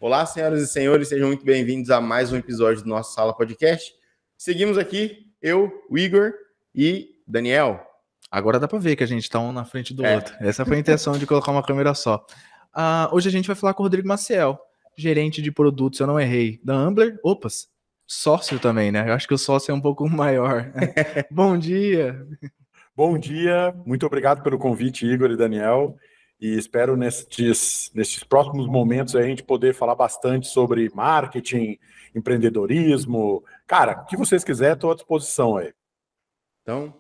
Olá, senhoras e senhores, sejam muito bem-vindos a mais um episódio do nosso Sala Podcast. Seguimos aqui, eu, o Igor e Daniel. Agora dá pra ver que a gente tá um na frente do outro. Essa foi a intenção de colocar uma câmera só. Hoje a gente vai falar com o Rodrigo Maciel, gerente de produtos, eu não errei, da Ambler. Opas, sócio também, né? Eu acho que o sócio é um pouco maior. Bom dia. Bom dia, muito obrigado pelo convite, Igor e Daniel. E espero nestes próximos momentos a gente poder falar bastante sobre marketing, empreendedorismo. Cara, o que vocês quiserem, estou à disposição aí. Então,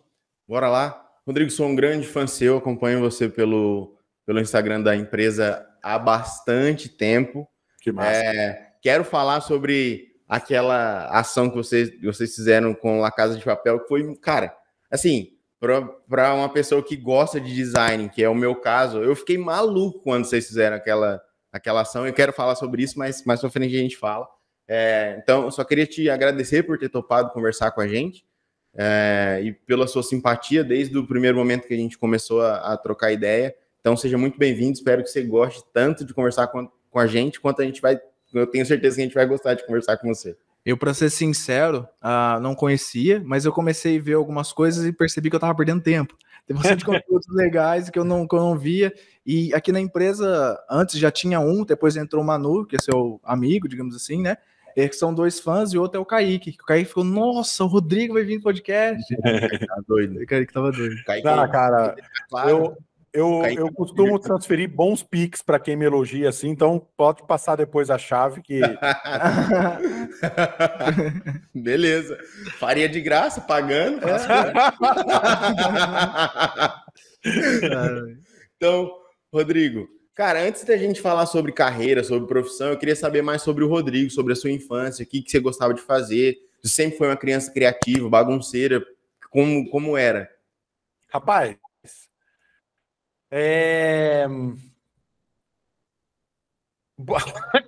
bora lá. Rodrigo, sou um grande fã seu, acompanho você pelo Instagram da empresa há bastante tempo. Que massa. Quero falar sobre aquela ação que vocês fizeram com a Casa de Papel, que foi, cara, assim, para uma pessoa que gosta de design, que é o meu caso, eu fiquei maluco quando vocês fizeram aquela ação. Eu quero falar sobre isso, mas mais pra frente a gente fala. Então, eu só queria te agradecer por ter topado conversar com a gente e pela sua simpatia desde o primeiro momento que a gente começou a trocar ideia. Então, seja muito bem-vindo. Espero que você goste tanto de conversar com a gente, quanto a gente vai... Eu tenho certeza que a gente vai gostar de conversar com você. Eu, para ser sincero, não conhecia, mas eu comecei a ver algumas coisas e percebi que eu tava perdendo tempo. Tem bastante conteúdos legais que eu não via. E aqui na empresa, antes já tinha um, depois entrou o Manu, que é seu amigo, digamos assim, né? Que são dois fãs, e o outro é o Kaique. O Kaique ficou, nossa, o Rodrigo vai vir no podcast. Tá doido. O Kaique tava doido. Cara, eu costumo transferir bons pics para quem me elogia assim, então pode passar depois a chave que... Beleza. Faria de graça, pagando. Então, Rodrigo, cara, antes da gente falar sobre carreira, sobre profissão, eu queria saber mais sobre o Rodrigo, sobre a sua infância, o que você gostava de fazer. Você sempre foi uma criança criativa, bagunceira, como era? Rapaz,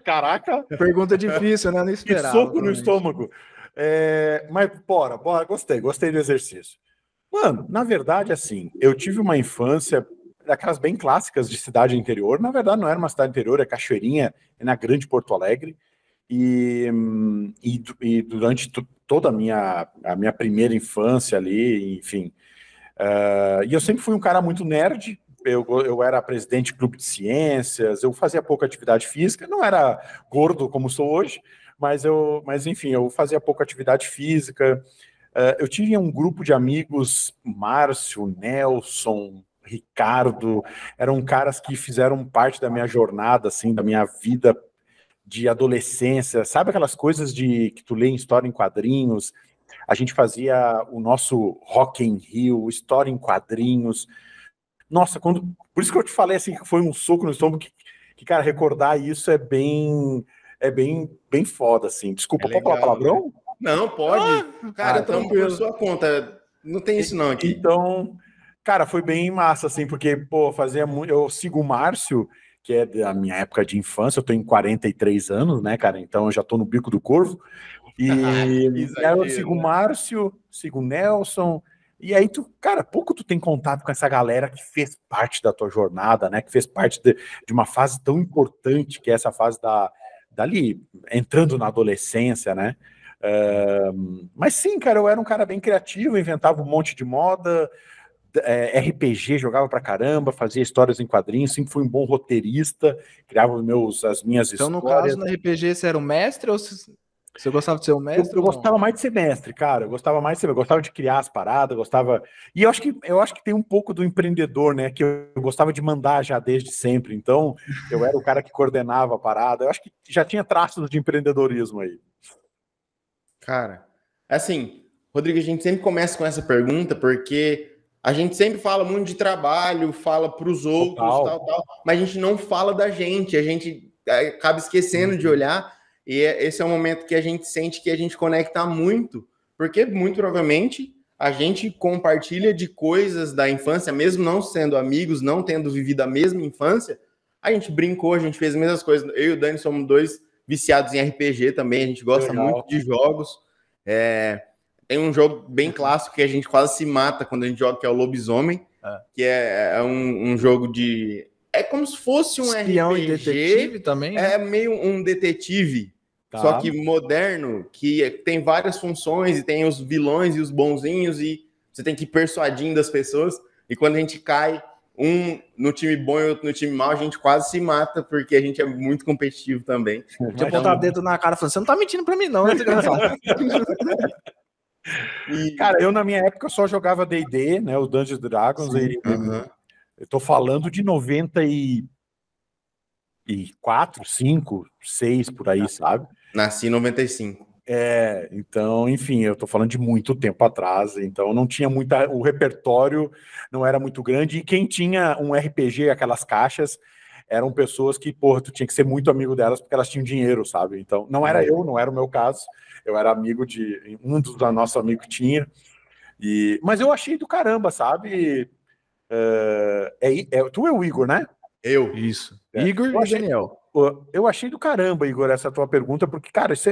Caraca! Pergunta difícil, né? Não esperava. Que soco no estômago. Mas bora, gostei do exercício. Mano, na verdade, assim, eu tive uma infância daquelas bem clássicas de cidade interior. Na verdade, não era uma cidade interior, é Cachoeirinha, é na Grande Porto Alegre. E durante toda a minha primeira infância ali, enfim. E eu sempre fui um cara muito nerd. Eu era presidente de clube de ciências, eu fazia pouca atividade física, não era gordo como sou hoje, mas enfim, eu fazia pouca atividade física. Eu tinha um grupo de amigos, Márcio, Nelson, Ricardo, eram caras que fizeram parte da minha jornada, assim, da minha vida de adolescência. Sabe aquelas coisas que tu lê em história em quadrinhos? A gente fazia o nosso Rock in Rio, história em quadrinhos. Nossa, por isso que eu te falei assim, que foi um soco no estômago, que cara, recordar isso é bem foda, assim. Desculpa, pode falar palavrão? Né? Não, pode. Cara, estamos por sua conta. Não tem isso não aqui. Então, cara, foi bem massa, assim, porque, pô, eu sigo o Márcio, que é da minha época de infância, eu tô em 43 anos, né, cara? Então eu já tô no bico do corvo. E aí eu sigo o Márcio, sigo o Nelson... E aí pouco tu tem contato com essa galera que fez parte da tua jornada, né? Que fez parte de uma fase tão importante que é essa fase dali, entrando na adolescência, né? Mas sim, cara, eu era um cara bem criativo, inventava um monte de moda, RPG, jogava pra caramba, fazia histórias em quadrinhos, sempre fui um bom roteirista, criava as minhas histórias. Então, no caso, no RPG, você era o mestre ou... Você gostava de ser o mestre? Eu gostava mais de ser mestre, cara. Eu gostava de criar as paradas, E eu acho que tem um pouco do empreendedor, né? Que eu gostava de mandar já desde sempre. Então, eu era o cara que coordenava a parada. Eu acho que já tinha traços de empreendedorismo aí. Cara, assim, Rodrigo, a gente sempre começa com essa pergunta porque a gente sempre fala muito de trabalho, fala para os outros, tal, mas a gente não fala da gente. A gente acaba esquecendo de olhar. E esse é o momento que a gente sente que a gente conecta muito, porque muito provavelmente a gente compartilha de coisas da infância, mesmo não sendo amigos, não tendo vivido a mesma infância, a gente brincou, a gente fez as mesmas coisas. Eu e o Dani somos dois viciados em RPG também, a gente gosta muito de jogos. Tem um jogo bem clássico que a gente quase se mata quando a gente joga, que é o Lobisomem, que é um jogo de... é como se fosse um espião RPG. E detetive também, né? É meio um detetive, Tá. só que moderno, que tem várias funções e tem os vilões e os bonzinhos e você tem que ir persuadindo as pessoas. E quando a gente cai, um no time bom e outro no time mal, a gente quase se mata, porque a gente é muito competitivo também. Tinha apontar o dedo na cara falando, você não tá mentindo pra mim não, né, desgraçado? Cara, eu na minha época só jogava D&D, né, o Dungeons & Dragons, eu tô falando de 94, 5, 6, por aí, sabe? Nasci em 95. Então, enfim, eu tô falando de muito tempo atrás, então não tinha o repertório não era muito grande, e quem tinha um RPG, aquelas caixas, eram pessoas que, porra, tu tinha que ser muito amigo delas, porque elas tinham dinheiro, sabe? Então, não era o meu caso, eu era amigo de um dos nossos amigos que tinha, mas eu achei do caramba, sabe? Tu é o Igor, né? Eu. Isso. Igor e Daniel. Eu achei do caramba, Igor, essa tua pergunta, porque, cara, isso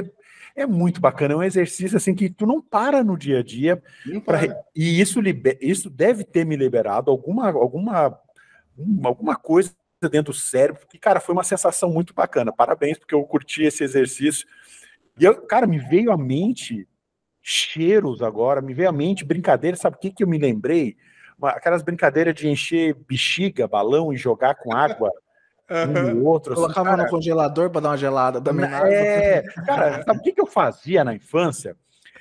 é muito bacana, é um exercício assim que tu não para no dia a dia. E isso deve ter me liberado alguma coisa dentro do cérebro, porque, cara, foi uma sensação muito bacana. Parabéns, porque eu curti esse exercício. E, cara, me veio à mente cheiros agora, me veio à mente brincadeiras, sabe o que eu me lembrei? Aquelas brincadeiras de encher bexiga, balão e jogar com água um no outro. Colocava assim, no congelador para dar uma gelada também. Cara, sabe o que eu fazia na infância?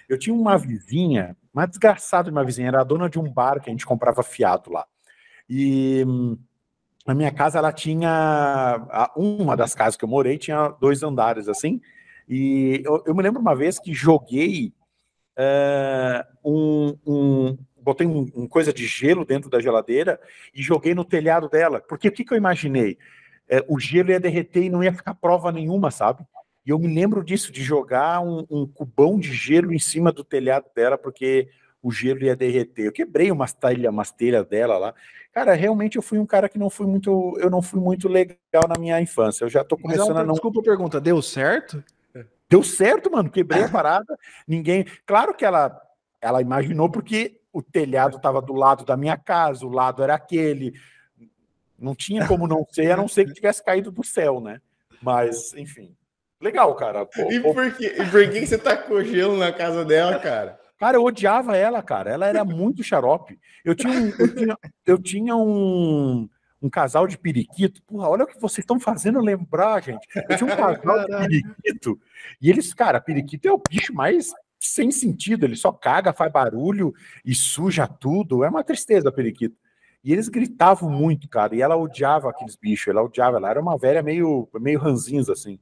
Eu tinha uma vizinha, uma desgraçada de uma vizinha, era a dona de um bar que a gente comprava fiado lá. E na minha casa ela tinha, uma das casas que eu morei tinha 2 andares assim, e eu me lembro uma vez que joguei botei coisa de gelo dentro da geladeira e joguei no telhado dela, porque o que eu imaginei? O gelo ia derreter e não ia ficar prova nenhuma, sabe? E eu me lembro disso, de jogar um cubão de gelo em cima do telhado dela, porque o gelo ia derreter. Eu quebrei umas telhas dela lá. Cara, realmente eu fui um cara que eu não fui muito legal na minha infância. Eu já tô começando a não... Desculpa a pergunta, deu certo? Deu certo, mano, quebrei a parada, Claro que ela imaginou porque o telhado estava do lado da minha casa, o lado era aquele... Não tinha como não ser, a não ser que tivesse caído do céu, né? Mas, enfim. Legal, cara. E por que você tacou gelo na casa dela, cara? Cara, eu odiava ela, cara. Ela era muito xarope. Eu tinha um casal de periquito. Porra, olha o que vocês estão fazendo lembrar, gente. Eu tinha um casal de periquito. E eles, cara, periquito é o bicho mais sem sentido. Ele só caga, faz barulho e suja tudo. É uma tristeza, periquito. E eles gritavam muito, cara, e ela odiava aqueles bichos, ela era uma velha meio ranzinza, assim.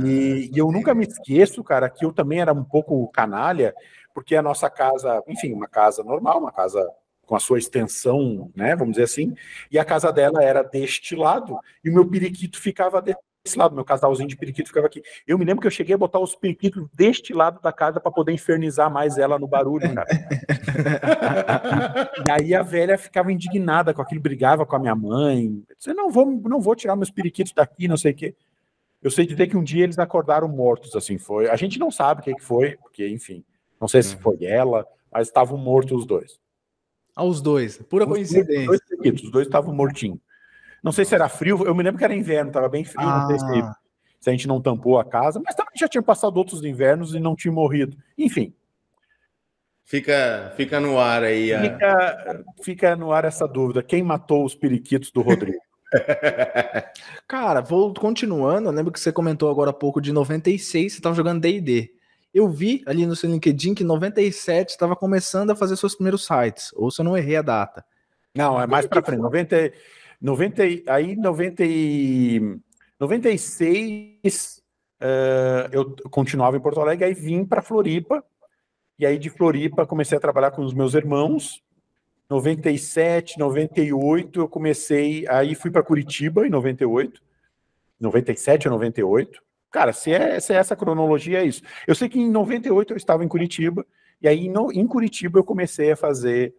E eu nunca me esqueço, cara, que eu também era um pouco canalha, porque a nossa casa, enfim, uma casa normal, uma casa com a sua extensão, né, vamos dizer assim, e a casa dela era deste lado, e o meu periquito ficava desse lado, meu casalzinho de periquito ficava aqui. Eu me lembro que eu cheguei a botar os periquitos deste lado da casa para poder infernizar mais ela no barulho, cara. E aí a velha ficava indignada com aquilo, brigava com a minha mãe. Disse, não vou tirar meus periquitos daqui, não sei o quê. Eu sei dizer que um dia eles acordaram mortos, assim, foi. A gente não sabe o que foi, porque, enfim, não sei se foi ela, mas estavam mortos os dois. Os dois, pura coincidência. Os dois estavam mortinhos. Não sei se era frio, eu me lembro que era inverno, estava bem frio, não sei se a gente não tampou a casa, mas também já tinha passado outros invernos e não tinha morrido. Enfim. Fica no ar aí. Fica no ar essa dúvida. Quem matou os periquitos do Rodrigo? Cara, vou continuando. Eu lembro que você comentou agora há pouco de 96, você estava jogando D&D. Eu vi ali no seu LinkedIn que em 97 estava começando a fazer seus primeiros sites, ou se eu não errei a data. Não, é mais para frente. 96, eu continuava em Porto Alegre, aí vim para Floripa, e aí de Floripa comecei a trabalhar com os meus irmãos. 97, 98 eu comecei, aí fui para Curitiba em 98, 97 ou 98. Cara, se é essa cronologia, é isso. Eu sei que em 98 eu estava em Curitiba, e aí em Curitiba eu comecei a fazer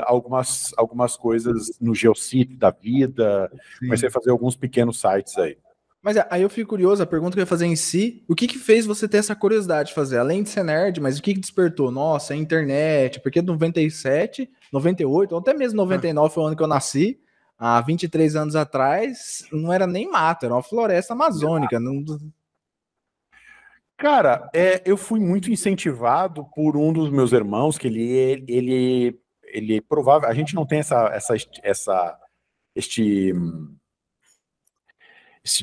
algumas coisas no Geocities da vida. Sim. Comecei a fazer alguns pequenos sites aí. Mas aí eu fico curioso, a pergunta que eu ia fazer em si, o que fez você ter essa curiosidade de fazer? Além de ser nerd, mas o que despertou? Nossa, a internet, porque 97, 98, ou até mesmo 99 foi o ano que eu nasci, há 23 anos atrás, não era nem mato, era uma floresta amazônica. Não... Cara, eu fui muito incentivado por um dos meus irmãos, que ele provável, a gente não tem este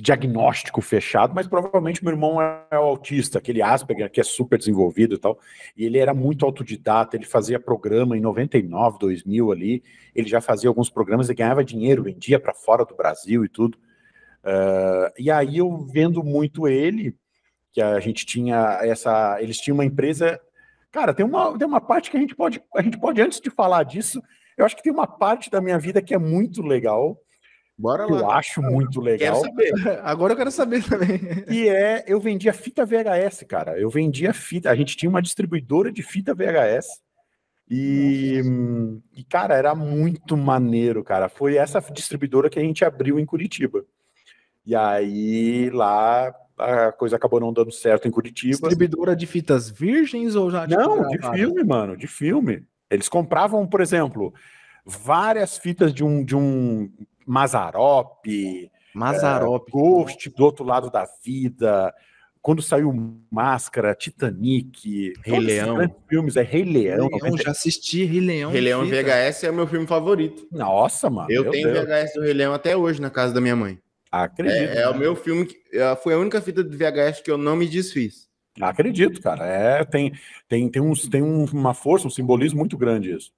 diagnóstico fechado, mas provavelmente meu irmão é o autista, aquele Asperger que é super desenvolvido e tal, e ele era muito autodidata, ele fazia programa em 99, 2000 ali, ele já fazia alguns programas e ganhava dinheiro, vendia para fora do Brasil e tudo. E aí eu vendo muito ele, que a gente tinha eles tinham uma empresa, cara, tem uma parte que a gente pode, antes de falar disso, eu acho que tem uma parte da minha vida que é muito legal, Bora que lá. eu acho muito legal. Quero saber. Agora eu quero saber também. E eu vendia fita VHS, cara. Eu vendia fita. A gente tinha uma distribuidora de fita VHS. E, cara, era muito maneiro, cara. Foi essa distribuidora que a gente abriu em Curitiba. E aí, lá, a coisa acabou não dando certo em Curitiba. Distribuidora de fitas virgens ou já? Não, de filme, mano. De filme. Eles compravam, por exemplo, várias fitas de um Mazzaropi, Ghost, Do Outro Lado da Vida, quando saiu Máscara, Titanic, Rei Leão. Filmes, Rei Leão. Já assisti Rei Leão. Rei Leão VHS é o meu filme favorito. Nossa, mano. Eu tenho VHS do Rei Leão até hoje na casa da minha mãe. Acredito. O meu filme, foi a única fita de VHS que eu não me desfiz. Acredito, cara. Tem uma força, um simbolismo muito grande isso.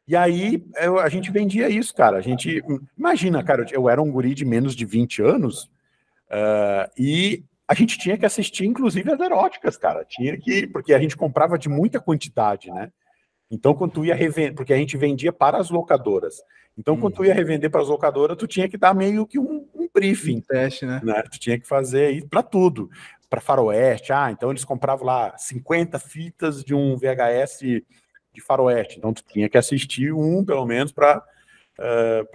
E aí, a gente vendia isso, cara. A gente, imagina, cara, eu era um guri de menos de 20 anos e a gente tinha que assistir, inclusive, as eróticas, cara. Porque a gente comprava de muita quantidade, né? Então, quando tu ia revender, porque a gente vendia para as locadoras. Então, quando tu ia revender para as locadoras, tu tinha que dar meio que um briefing. Um teste, né? Tu tinha que fazer isso para tudo. Para faroeste, então eles compravam lá 50 fitas de um VHS de faroeste. Então, tu tinha que assistir pelo menos, para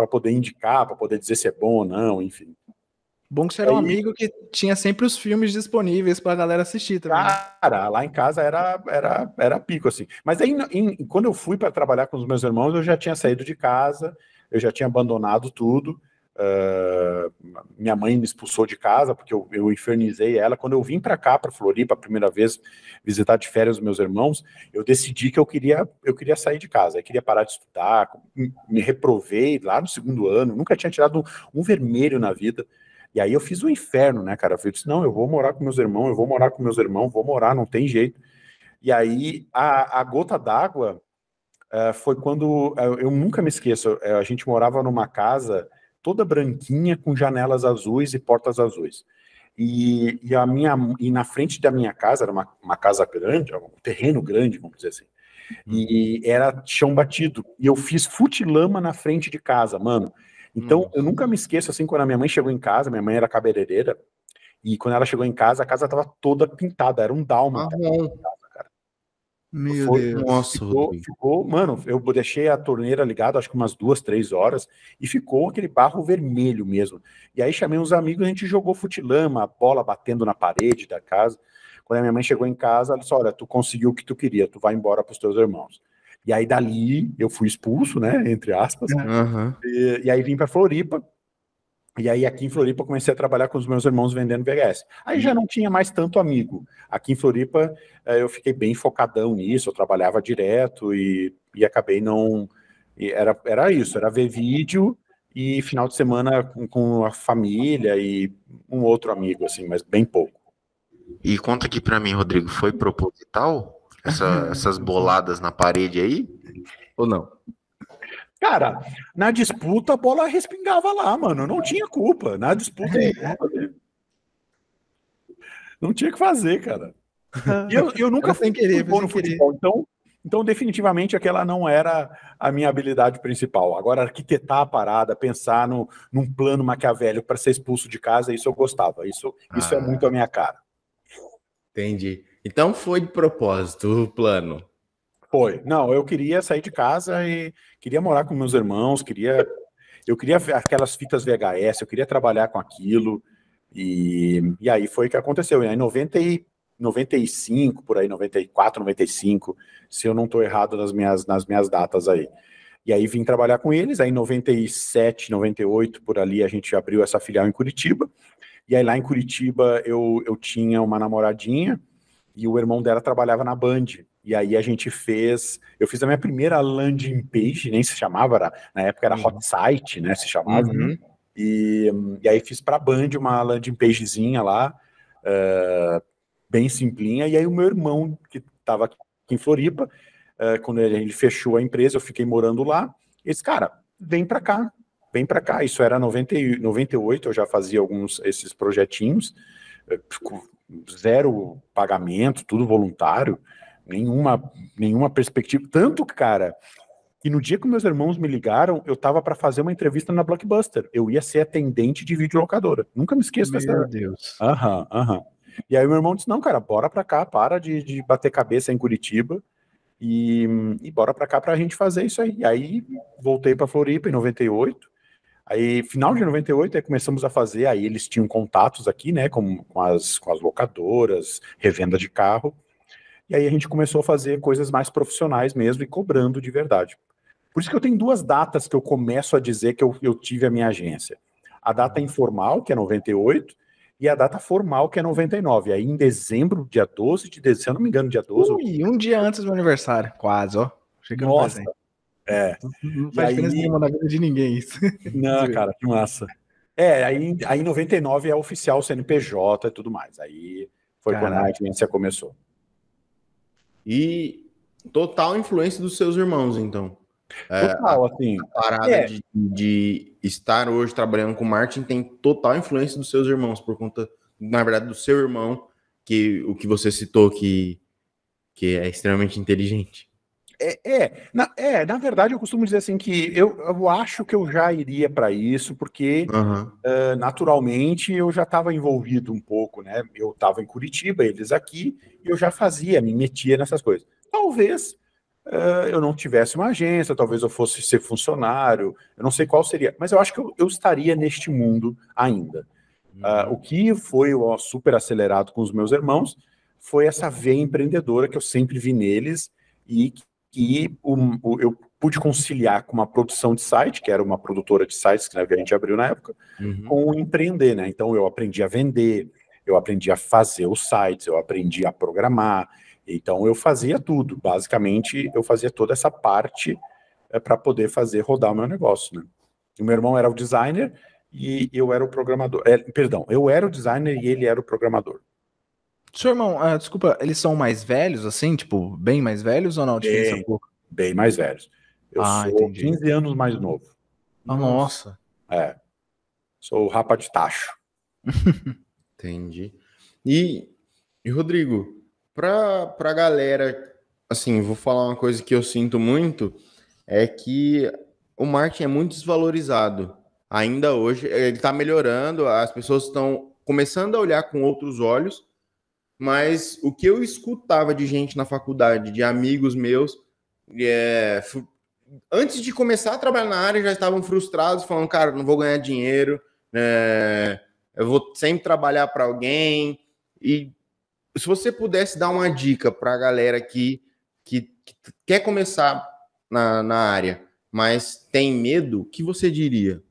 poder indicar, para poder dizer se é bom ou não, enfim. Bom que você era um amigo que tinha sempre os filmes disponíveis para a galera assistir também. Cara, lá em casa era pico, assim. Mas aí, quando eu fui para trabalhar com os meus irmãos, eu já tinha saído de casa, eu já tinha abandonado tudo. Minha mãe me expulsou de casa porque eu infernizei ela. Quando eu vim para cá, para Floripa, a primeira vez visitar de férias os meus irmãos, eu decidi que eu queria sair de casa, eu queria parar de estudar, me reprovei lá no segundo ano, nunca tinha tirado um vermelho na vida. E aí eu fiz um inferno, né, cara? Eu disse, não, eu vou morar com meus irmãos, vou morar, não tem jeito. E aí a gota d'água foi quando, eu nunca me esqueço, a gente morava numa casa toda branquinha, com janelas azuis e portas azuis. E na frente da minha casa, era uma casa grande, um terreno grande, vamos dizer assim, e era chão batido. E eu fiz fute-lama na frente de casa, mano. Então, eu nunca me esqueço, assim, quando a minha mãe chegou em casa, minha mãe era cabeleireira, e quando ela chegou em casa, a casa estava toda pintada, era um dálmata. Meu Deus. Nossa, ficou, mano, eu deixei a torneira ligada, acho que umas 2, 3 horas, e ficou aquele barro vermelho mesmo. E aí chamei uns amigos, a gente jogou fute-lama, a bola batendo na parede da casa. Quando a minha mãe chegou em casa, ela disse, olha, tu conseguiu o que tu queria, tu vai embora pros teus irmãos. E aí dali eu fui expulso, né, entre aspas, e aí vim para Floripa, e aí aqui em Floripa eu comecei a trabalhar com os meus irmãos vendendo VHS. Aí já não tinha mais tanto amigo. Aqui em Floripa eu fiquei bem focadão nisso, eu trabalhava direto e acabei não... Era isso, era ver vídeo e final de semana com a família e um outro amigo, assim, mas bem pouco. E conta aqui pra mim, Rodrigo, foi proposital? Essas boladas na parede aí? Ou não? Cara, na disputa a bola respingava lá, mano. Não tinha culpa. Na disputa não tinha o que fazer, cara. E eu nunca fui bom no futebol. Então, definitivamente, aquela não era a minha habilidade principal. Agora, arquitetar a parada, pensar num plano maquiavélico para ser expulso de casa, isso eu gostava. Isso é muito a minha cara. Entendi. Então foi de propósito o plano. Foi. Não, eu queria sair de casa e queria morar com meus irmãos, eu queria ver aquelas fitas VHS, eu queria trabalhar com aquilo, e aí foi o que aconteceu. E aí, em 95, por aí, 94, 95, se eu não estou errado nas minhas datas aí. E aí vim trabalhar com eles, aí em 97, 98, por ali, a gente abriu essa filial em Curitiba. E aí lá em Curitiba eu tinha uma namoradinha e o irmão dela trabalhava na Band. E aí eu fiz a minha primeira landing page, nem se chamava, na época era hot site, né, se chamava. E aí fiz para a Band uma landing pagezinha lá, bem simplinha. E aí o meu irmão, que estava aqui em Floripa, quando ele fechou a empresa, eu fiquei morando lá, ele disse, cara, vem para cá. Isso era 98, eu já fazia esses projetinhos, zero pagamento, tudo voluntário, nenhuma perspectiva. Tanto, cara, que no dia que meus irmãos me ligaram, eu tava para fazer uma entrevista na Blockbuster. Eu ia ser atendente de videolocadora. Nunca me esqueço dessa. Meu Deus. Aham. E aí o meu irmão disse, não, cara, bora pra cá, para de bater cabeça em Curitiba e bora pra cá pra gente fazer isso aí. E aí voltei pra Floripa em 98. Aí, final de 98, aí começamos a fazer, aí eles tinham contatos aqui, né, com as locadoras, revenda de carro, e aí a gente começou a fazer coisas mais profissionais mesmo e cobrando de verdade. Por isso que eu tenho 2 datas que eu começo a dizer que eu tive a minha agência. A data informal, que é 98, e a data formal, que é 99. Aí em dezembro, dia 12 de dezembro, se eu não me engano, dia 12... um dia antes do meu aniversário, quase, ó. Nossa! Não faz diferença nenhuma na vida de ninguém isso. Não, cara, que massa. Aí em 99 é oficial CNPJ e tudo mais. Aí foi quando a agência começou. E total influência dos seus irmãos, então. Total, assim. A parada de estar hoje trabalhando com marketing tem total influência dos seus irmãos, por conta, na verdade, do seu irmão, o que você citou, que é extremamente inteligente. Na verdade, eu costumo dizer assim que eu acho que eu já iria para isso, porque naturalmente eu já estava envolvido um pouco, né? Eu estava em Curitiba, eles aqui, e eu já me metia nessas coisas. Talvez eu não tivesse uma agência, talvez eu fosse ser funcionário, eu não sei qual seria, mas eu acho que eu estaria neste mundo ainda. O que foi super acelerado com os meus irmãos foi essa veia empreendedora que eu sempre vi neles e eu pude conciliar com uma produção de site, que era uma produtora de sites que a gente abriu na época, com empreender, né? Então eu aprendi a vender, eu aprendi a fazer os sites, eu aprendi a programar, então eu fazia tudo, basicamente eu fazia toda essa parte para poder fazer rodar o meu negócio, né? O meu irmão era o designer e eu era o programador. Eu era o designer e ele era o programador. Seu irmão, desculpa, eles são mais velhos, assim, tipo, bem mais velhos ou não? Diferença pouco? Bem mais velhos. Eu sou entendi. 15 anos mais novo. Nossa. Sou o rapa de tacho. Entendi. E Rodrigo, pra galera, assim, vou falar uma coisa que eu sinto muito, é que o marketing é muito desvalorizado. Ainda hoje, ele tá melhorando, as pessoas estão começando a olhar com outros olhos, mas o que eu escutava de gente na faculdade, de amigos meus, antes de começar a trabalhar na área, já estavam frustrados, falando, cara, não vou ganhar dinheiro, eu vou sempre trabalhar para alguém. E se você pudesse dar uma dica para a galera que quer começar na área, mas tem medo, o que você diria?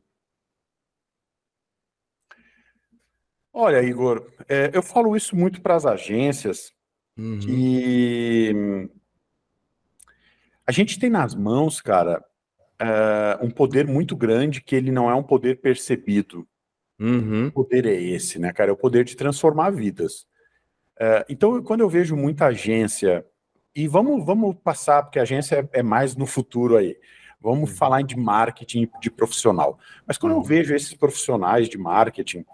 Olha, Igor, eu falo isso muito para as agências, que a gente tem nas mãos, cara, um poder muito grande que ele não é um poder percebido. O poder é esse, né, cara? É o poder de transformar vidas. Então, quando eu vejo muita agência, e vamos passar, porque a agência é mais no futuro aí, vamos falar de marketing de profissional. Mas quando eu vejo esses profissionais de marketing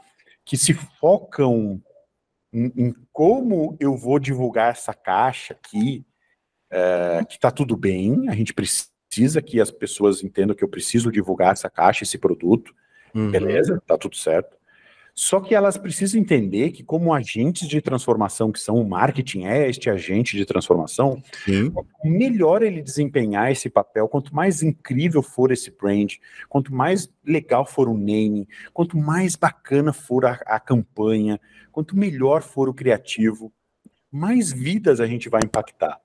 que se focam em como eu vou divulgar essa caixa aqui, que tá tudo bem, a gente precisa que as pessoas entendam que eu preciso divulgar essa caixa, esse produto, beleza, tá tudo certo. Só que elas precisam entender que como agentes de transformação, que são o marketing este agente de transformação, melhor ele desempenhar esse papel, quanto mais incrível for esse brand, quanto mais legal for o name, quanto mais bacana for a campanha, quanto melhor for o criativo, mais vidas a gente vai impactar.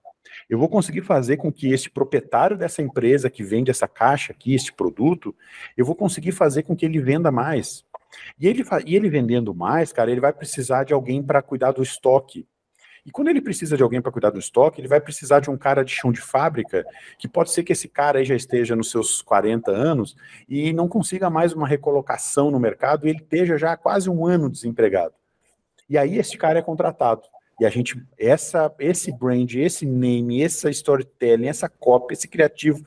Eu vou conseguir fazer com que este proprietário dessa empresa que vende essa caixa aqui, este produto, eu vou conseguir fazer com que ele venda mais. E ele vendendo mais, cara, ele vai precisar de alguém para cuidar do estoque. E quando ele precisa de alguém para cuidar do estoque, ele vai precisar de um cara de chão de fábrica, que pode ser que esse cara aí já esteja nos seus 40 anos e não consiga mais uma recolocação no mercado e ele esteja já há quase um ano desempregado. E aí esse cara é contratado. E a gente, esse brand, esse name, essa storytelling, essa copy, esse criativo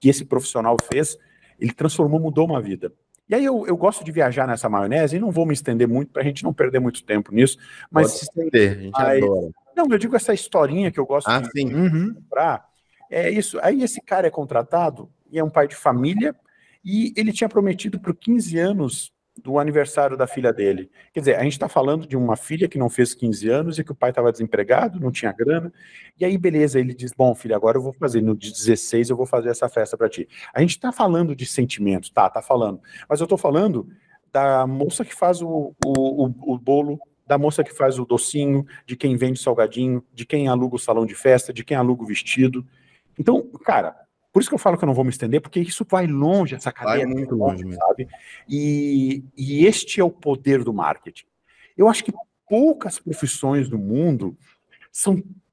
que esse profissional fez, ele transformou, mudou uma vida. E aí eu gosto de viajar nessa maionese e não vou me estender muito para a gente não perder muito tempo nisso. Mas pode se estender, a gente adora. Não, eu digo essa historinha que eu gosto de comprar. É isso. Aí esse cara é contratado e é um pai de família e ele tinha prometido por 15 anos do aniversário da filha dele. Quer dizer, a gente está falando de uma filha que não fez 15 anos e que o pai estava desempregado, não tinha grana. E aí, beleza, ele diz, bom, filho, agora eu vou fazer, no dia 16 eu vou fazer essa festa para ti. A gente está falando de sentimentos, tá falando. Mas eu estou falando da moça que faz o bolo, da moça que faz o docinho, de quem vende salgadinho, de quem aluga o salão de festa, de quem aluga o vestido. Então, cara, por isso que eu falo que eu não vou me estender, porque isso vai longe, essa cadeia. Vai muito longe mesmo. Sabe? E este é o poder do marketing. Eu acho que poucas profissões do mundo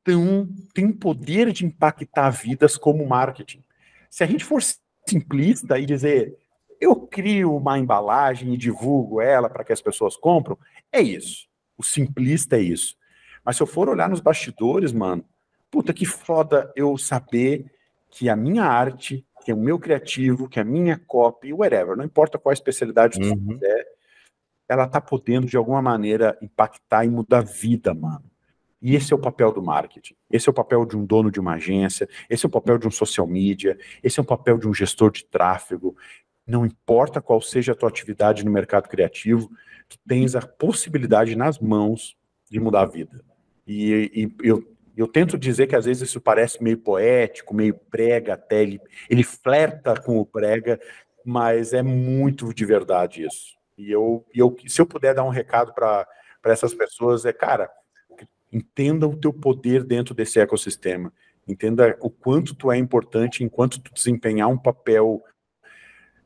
têm um poder de impactar vidas como o marketing. Se a gente for simplista e dizer, eu crio uma embalagem e divulgo ela para que as pessoas compram, é isso. O simplista é isso. Mas se eu for olhar nos bastidores, mano, puta que foda eu saber que a minha arte, que o meu criativo, que a minha copy, whatever, não importa qual a especialidade que você quiser, ela tá podendo, de alguma maneira, impactar e mudar a vida, mano. E esse é o papel do marketing. Esse é o papel de um dono de uma agência, esse é o papel de um social media, esse é o papel de um gestor de tráfego. Não importa qual seja a tua atividade no mercado criativo, tu tens a possibilidade nas mãos de mudar a vida. E eu tento dizer que às vezes isso parece meio poético, meio brega até, ele flerta com o brega, mas é muito de verdade isso. E se eu puder dar um recado para essas pessoas, cara, entenda o teu poder dentro desse ecossistema, entenda o quanto tu é importante enquanto tu desempenhar um papel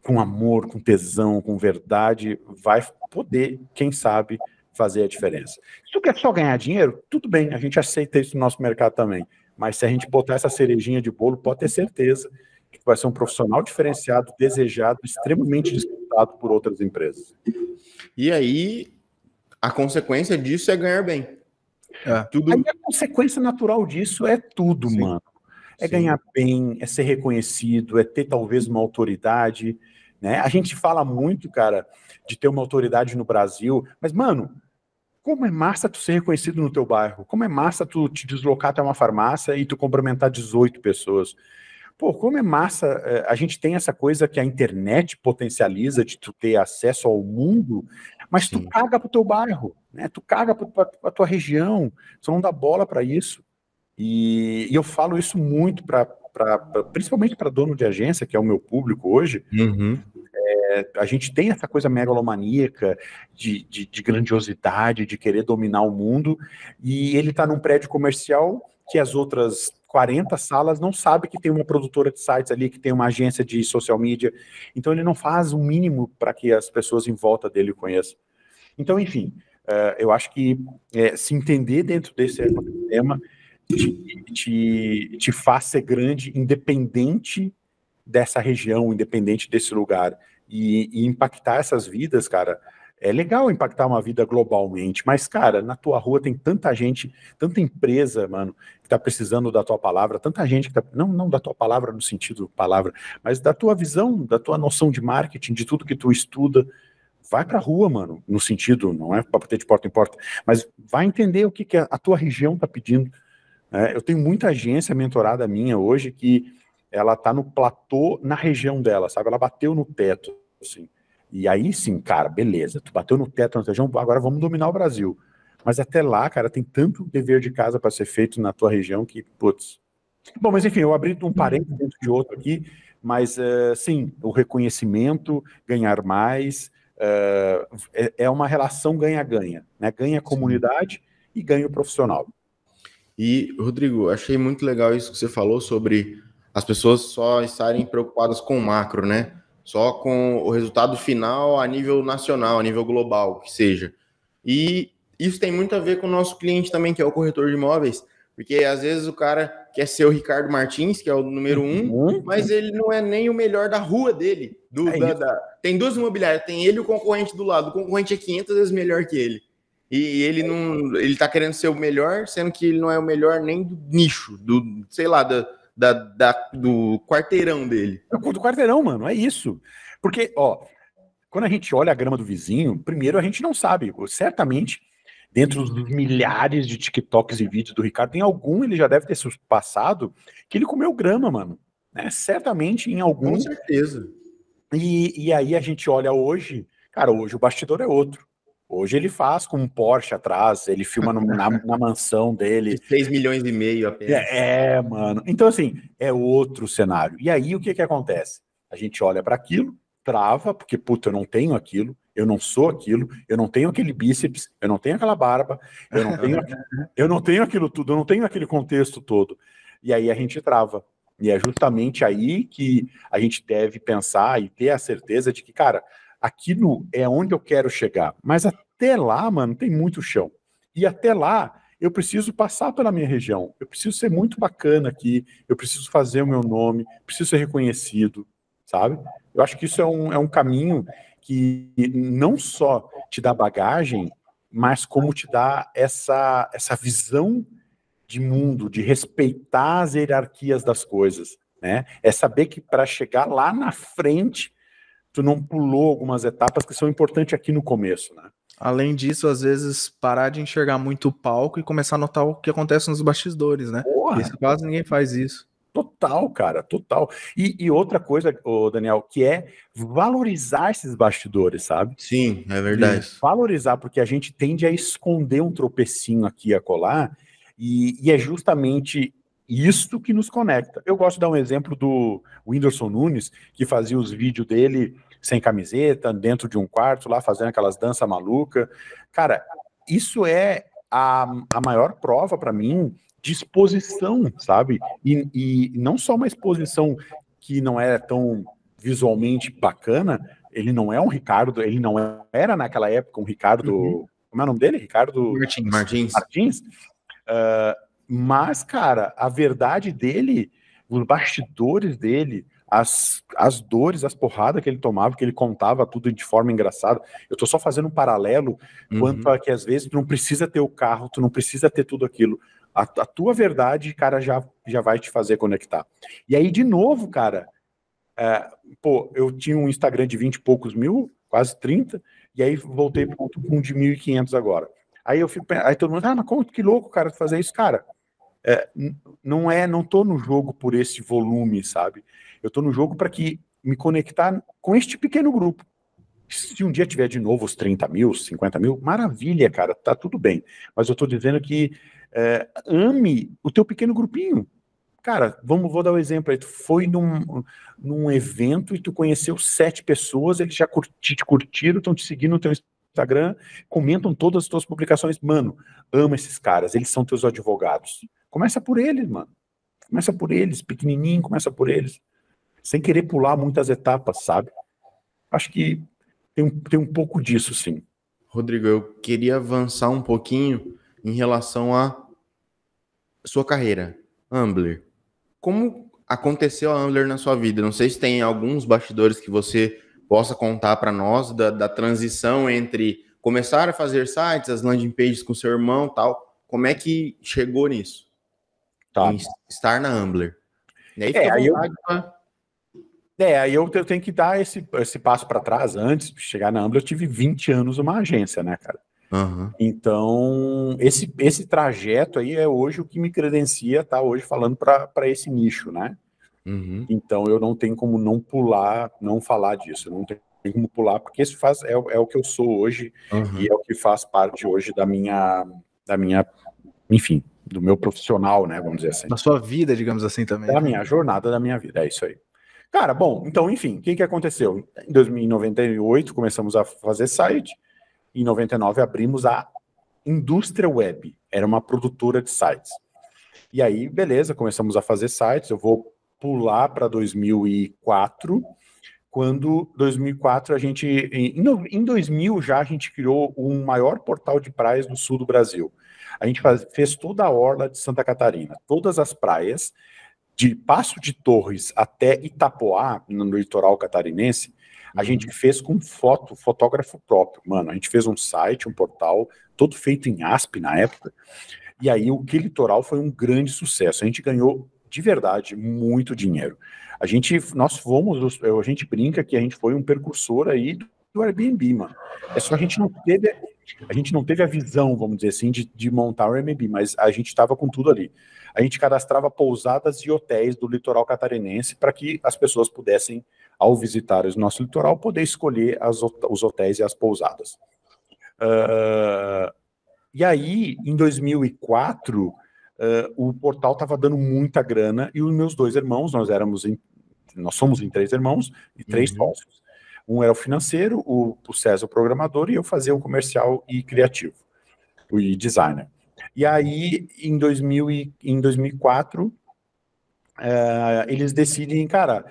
com amor, com tesão, com verdade, vai poder, quem sabe, fazer a diferença. Se tu quer só ganhar dinheiro, tudo bem, a gente aceita isso no nosso mercado também. Mas se a gente botar essa cerejinha de bolo, pode ter certeza que vai ser um profissional diferenciado, desejado, extremamente disputado por outras empresas. E aí, a consequência disso é ganhar bem. Tudo... Aí a consequência natural disso é tudo, sim, mano. É ganhar bem, é ser reconhecido, é ter talvez uma autoridade, né? A gente fala muito, cara, de ter uma autoridade no Brasil, mas, mano, como é massa tu ser reconhecido no teu bairro, como é massa tu te deslocar até uma farmácia e tu cumprimentar 18 pessoas. Pô, como é massa, a gente tem essa coisa que a internet potencializa de tu ter acesso ao mundo, mas tu caga pro teu bairro, né? Tu caga pra tua região, tu não dá bola para isso. E eu falo isso muito principalmente para dono de agência, que é o meu público hoje. A gente tem essa coisa megalomaníaca de grandiosidade, de querer dominar o mundo, e ele está num prédio comercial que as outras 40 salas não sabem que tem uma produtora de sites ali, que tem uma agência de social media, então ele não faz o mínimo para que as pessoas em volta dele conheçam. Então, enfim, eu acho que se entender dentro desse ecossistema te faz ser grande, independente dessa região, independente desse lugar, e impactar essas vidas, cara. É legal impactar uma vida globalmente, mas, cara, na tua rua tem tanta gente, tanta empresa, mano, que tá precisando da tua palavra, tanta gente que tá, não da tua palavra no sentido palavra, mas da tua visão, da tua noção de marketing, de tudo que tu estuda. Vai pra rua, mano, no sentido, não é pra bater de porta em porta, mas vai entender o que a tua região tá pedindo. Eu tenho muita agência mentorada minha hoje que ela tá no platô na região dela, sabe? Ela bateu no teto, assim. E aí sim, cara, beleza, tu bateu no teto na região, agora vamos dominar o Brasil. Mas até lá, cara, tem tanto dever de casa para ser feito na tua região que, putz. Bom, mas enfim, eu abri um parênteses dentro de outro aqui, mas sim, o reconhecimento, ganhar mais, é uma relação ganha-ganha, né? Ganha a comunidade e ganha o profissional. E, Rodrigo, achei muito legal isso que você falou sobre as pessoas só estarem preocupadas com o macro, né? Só com o resultado final a nível nacional, a nível global, que seja. E isso tem muito a ver com o nosso cliente também, que é o corretor de imóveis, porque às vezes o cara quer ser o Ricardo Martins, que é o número um, mas ele não é nem o melhor da rua dele. Tem duas imobiliárias, tem ele e o concorrente do lado. O concorrente é 500 vezes melhor que ele. E ele não, ele tá querendo ser o melhor, sendo que ele não é o melhor nem do nicho, sei lá, do quarteirão dele. Do quarteirão, mano, é isso. Porque, ó, quando a gente olha a grama do vizinho, primeiro a gente não sabe, certamente, dentro dos milhares de TikToks e vídeos do Ricardo, tem algum, ele já deve ter passado, que ele comeu grama, mano. Né? Certamente em algum. Com certeza. E aí a gente olha hoje, cara, hoje o bastidor é outro. Hoje ele faz com um Porsche atrás, ele filma na mansão dele. De 6,5 milhões apenas. Mano. Então, assim, é outro cenário. E aí o que acontece? A gente olha para aquilo, trava, porque, puta, eu não tenho aquilo, eu não sou aquilo, eu não tenho aquele bíceps, eu não tenho aquela barba, eu não tenho aquilo tudo, eu não tenho aquele contexto todo. E aí a gente trava. E é justamente aí que a gente deve pensar e ter a certeza de que, cara, aquilo é onde eu quero chegar. Mas até lá, mano, tem muito chão. E até lá, eu preciso passar pela minha região. Eu preciso ser muito bacana aqui, eu preciso fazer o meu nome, preciso ser reconhecido, sabe? Eu acho que isso é um caminho que não só te dá bagagem, mas como te dá essa visão de mundo, de respeitar as hierarquias das coisas, né? É saber que para chegar lá na frente, tu não pulou algumas etapas que são importantes aqui no começo, né? Além disso, às vezes, parar de enxergar muito o palco e começar a notar o que acontece nos bastidores, né? Isso quase ninguém faz isso. Total, cara, total. E outra coisa, Daniel, que é valorizar esses bastidores, sabe? Sim, é verdade. Valorizar, porque a gente tende a esconder um tropecinho aqui e acolá, e é justamente isso que nos conecta. Eu gosto de dar um exemplo do Whindersson Nunes, que fazia os vídeos dele sem camiseta, dentro de um quarto, lá fazendo aquelas danças malucas. Cara, isso é a maior prova para mim de exposição, sabe? E não só uma exposição que não era tão visualmente bacana, ele não é um Ricardo, ele não era naquela época um Ricardo, como é o nome dele? Ricardo Martins. Mas, cara, a verdade dele, os bastidores dele, as dores, as porradas que ele tomava, que ele contava tudo de forma engraçada. Eu tô só fazendo um paralelo quanto a que às vezes tu não precisa ter o carro, tu não precisa ter tudo aquilo. A tua verdade, cara, já vai te fazer conectar. E aí, de novo, cara, eu tinha um Instagram de 20 e poucos mil, quase 30, e aí voltei para um de 1.500 agora. Aí eu fico, aí todo mundo, mas como que louco, cara, fazer isso, cara? Não tô no jogo por esse volume, sabe? Eu tô no jogo para me conectar com este pequeno grupo. Se um dia tiver de novo os 30 mil, 50 mil, maravilha, cara, tá tudo bem. Mas eu tô dizendo que ame o teu pequeno grupinho. Cara, vou dar um exemplo aí. Tu foi num evento e tu conheceu 7 pessoas, eles já te curtiram, estão te seguindo no teu Instagram, comentam todas as tuas publicações. Mano, ama esses caras, eles são teus advogados. Começa por eles, mano. Começa por eles, pequenininho, começa por eles. Sem querer pular muitas etapas, sabe? Acho que tem um pouco disso, sim. Rodrigo, eu queria avançar um pouquinho em relação à sua carreira, Ambler. Como aconteceu a Ambler na sua vida? Não sei se tem alguns bastidores que você possa contar para nós da transição entre começar a fazer sites, as landing pages com seu irmão e tal. Como é que chegou nisso? Tá. Em estar na Ambler. E aí aí eu tenho que dar esse passo para trás. Antes de chegar na Ambler, eu tive 20 anos numa agência, né, cara? Uhum. Então, esse trajeto aí é hoje o que me credencia estar hoje falando para esse nicho, né? Uhum. Então, eu não tenho como não pular, não falar disso. Eu não tenho como pular, porque isso é o que eu sou hoje e é o que faz parte hoje da minha, enfim, do meu profissional, né? Vamos dizer assim. Da sua vida, digamos assim, também. Da minha jornada, da minha vida, é isso aí. Cara, bom, então, enfim, o que aconteceu? Em 2098, começamos a fazer site. Em 99 abrimos a Indústria Web, era uma produtora de sites. E aí, beleza, começamos a fazer sites. Eu vou pular para 2004, quando 2004 a gente, em 2000 já a gente criou o maior portal de praias do sul do Brasil. A gente fez toda a orla de Santa Catarina, todas as praias, de Passo de Torres até Itapoá, no litoral catarinense, a gente fez com fotógrafo próprio. Mano, a gente fez um site, um portal, todo feito em ASP na época, e aí o Que Litoral foi um grande sucesso. A gente ganhou, de verdade, muito dinheiro. A gente brinca que a gente foi um precursor aí do Airbnb, mano. É só a gente não teve a visão, vamos dizer assim, de montar o Airbnb, mas a gente estava com tudo ali. A gente cadastrava pousadas e hotéis do litoral catarinense para que as pessoas pudessem, ao visitar o nosso litoral, poder escolher os hotéis e as pousadas. E aí, em 2004, o portal estava dando muita grana e os meus 2 irmãos, nós somos em 3 irmãos e 3 sócios. Um era o financeiro, o César o programador, e eu fazia o comercial e criativo, e designer. E aí, em 2004, eles decidem, cara,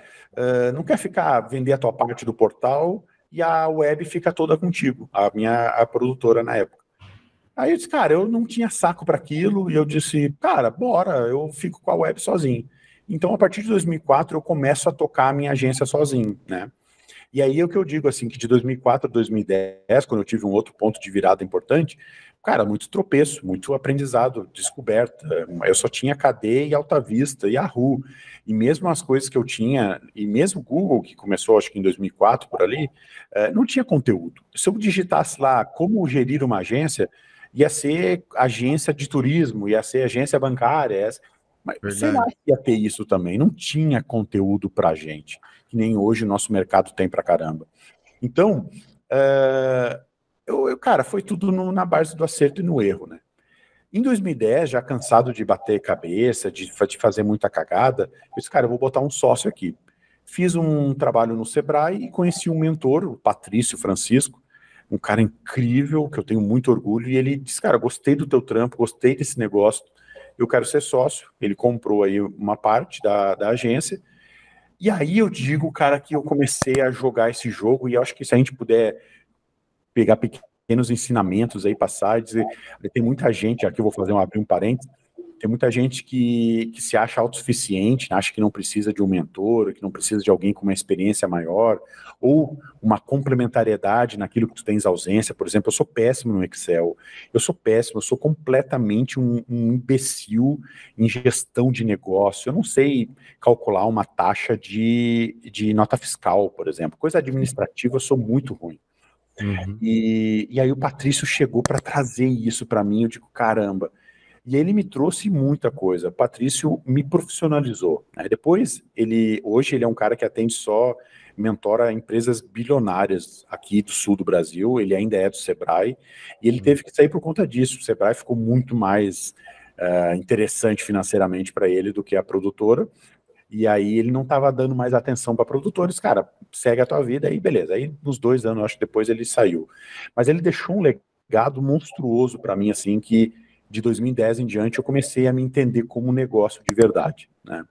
não quer vender a tua parte do portal e a web fica toda contigo, a produtora na época. Aí eu disse, cara, eu não tinha saco para aquilo, e eu disse, cara, bora, eu fico com a web sozinho. Então, a partir de 2004, eu começo a tocar a minha agência sozinho, né? E aí é o que eu digo, assim, que de 2004 a 2010, quando eu tive um outro ponto de virada importante, cara, muito tropeço, muito aprendizado, descoberta. Eu só tinha KD e Alta Vista e Yahoo. E mesmo as coisas que eu tinha, e mesmo o Google, que começou acho que em 2004, por ali, não tinha conteúdo. Se eu digitasse lá como gerir uma agência, ia ser agência de turismo, ia ser agência bancária, mas sei lá que ia ter isso também. Não tinha conteúdo pra gente, que nem hoje o nosso mercado tem pra caramba. Então, cara, foi tudo na base do acerto e no erro, né? Em 2010, já cansado de bater cabeça, de fazer muita cagada, eu disse, cara, eu vou botar um sócio aqui. Fiz um trabalho no Sebrae e conheci um mentor, o Patrício Francisco, um cara incrível, que eu tenho muito orgulho, e ele disse, cara, gostei do teu trampo, gostei desse negócio, eu quero ser sócio. Ele comprou aí uma parte da agência, e aí eu digo, cara, que eu comecei a jogar esse jogo, e eu acho que se a gente puder pegar pequenos ensinamentos aí, passar e dizer, tem muita gente, aqui eu vou abrir um parênteses, tem muita gente que se acha autossuficiente, acha que não precisa de um mentor, que não precisa de alguém com uma experiência maior, ou uma complementariedade naquilo que tu tens ausência. Por exemplo, eu sou péssimo no Excel, eu sou completamente um imbecil em gestão de negócio, eu não sei calcular uma taxa de nota fiscal, por exemplo, coisa administrativa eu sou muito ruim. E aí o Patrício chegou para trazer isso para mim, eu digo, caramba. E ele me trouxe muita coisa. O Patrício me profissionalizou, né? Depois, hoje ele é um cara que atende só, mentora empresas bilionárias aqui do sul do Brasil, ele ainda é do Sebrae, e ele teve que sair por conta disso. O Sebrae ficou muito mais interessante financeiramente para ele do que a produtora, e aí ele não estava dando mais atenção para produtores. Cara, segue a tua vida, aí beleza. Aí nos 2 anos, acho que depois ele saiu. Mas ele deixou um legado monstruoso para mim, assim, que de 2010 em diante eu comecei a me entender como negócio de verdade, né?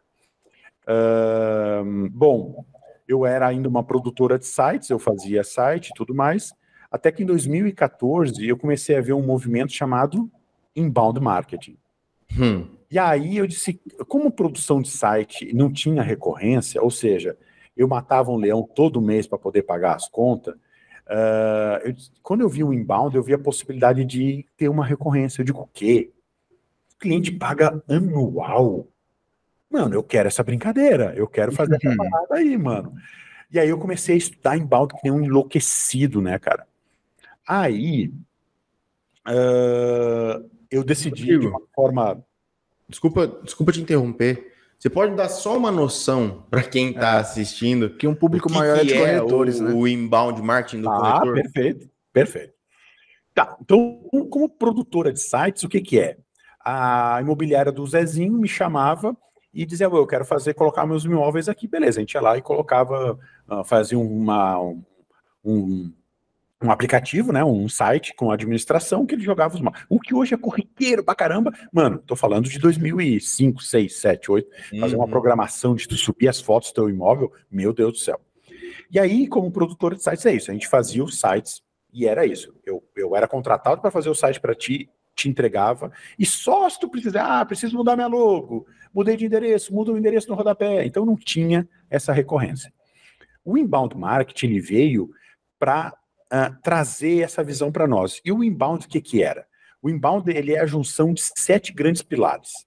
Bom, eu era ainda uma produtora de sites, eu fazia site e tudo mais, até que em 2014 eu comecei a ver um movimento chamado inbound marketing. E aí eu disse, como produção de site não tinha recorrência, ou seja, eu matava um leão todo mês para poder pagar as contas, quando eu vi o inbound, eu vi a possibilidade de ter uma recorrência. Eu digo, o quê? O cliente paga anual? Mano, eu quero essa brincadeira, eu quero fazer essa parada aí, mano. E aí eu comecei a estudar inbound que nem um enlouquecido, né, cara? Aí eu decidi de uma forma... Desculpa te interromper. Você pode dar só uma noção para quem está assistindo que um público maior é de corretores, né? O inbound marketing do corretor? Perfeito. Tá, então, como produtora de sites, o que é? A imobiliária do Zezinho me chamava e dizia, eu quero colocar meus imóveis aqui, beleza. A gente ia lá e colocava, fazia um aplicativo, né, um site com administração que ele jogava os mapas. O que hoje é corriqueiro pra caramba. Mano, tô falando de 2005, 6, 7, 8. Fazer uma programação de tu subir as fotos do teu imóvel, meu Deus do céu. E aí, como produtor de sites, é isso. A gente fazia os sites e era isso. Eu era contratado para fazer o site para ti, te entregava. E só se tu precisar, preciso mudar minha logo, mudei de endereço, muda o endereço no rodapé. Então não tinha essa recorrência. O inbound marketing ele veio para trazer essa visão para nós. E o inbound, o que era? O inbound ele é a junção de 7 grandes pilares.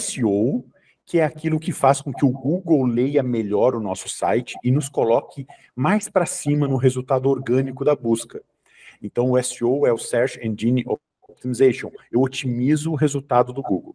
SEO, que é aquilo que faz com que o Google leia melhor o nosso site e nos coloque mais para cima no resultado orgânico da busca. Então, o SEO é o Search Engine Optimization. Eu otimizo o resultado do Google.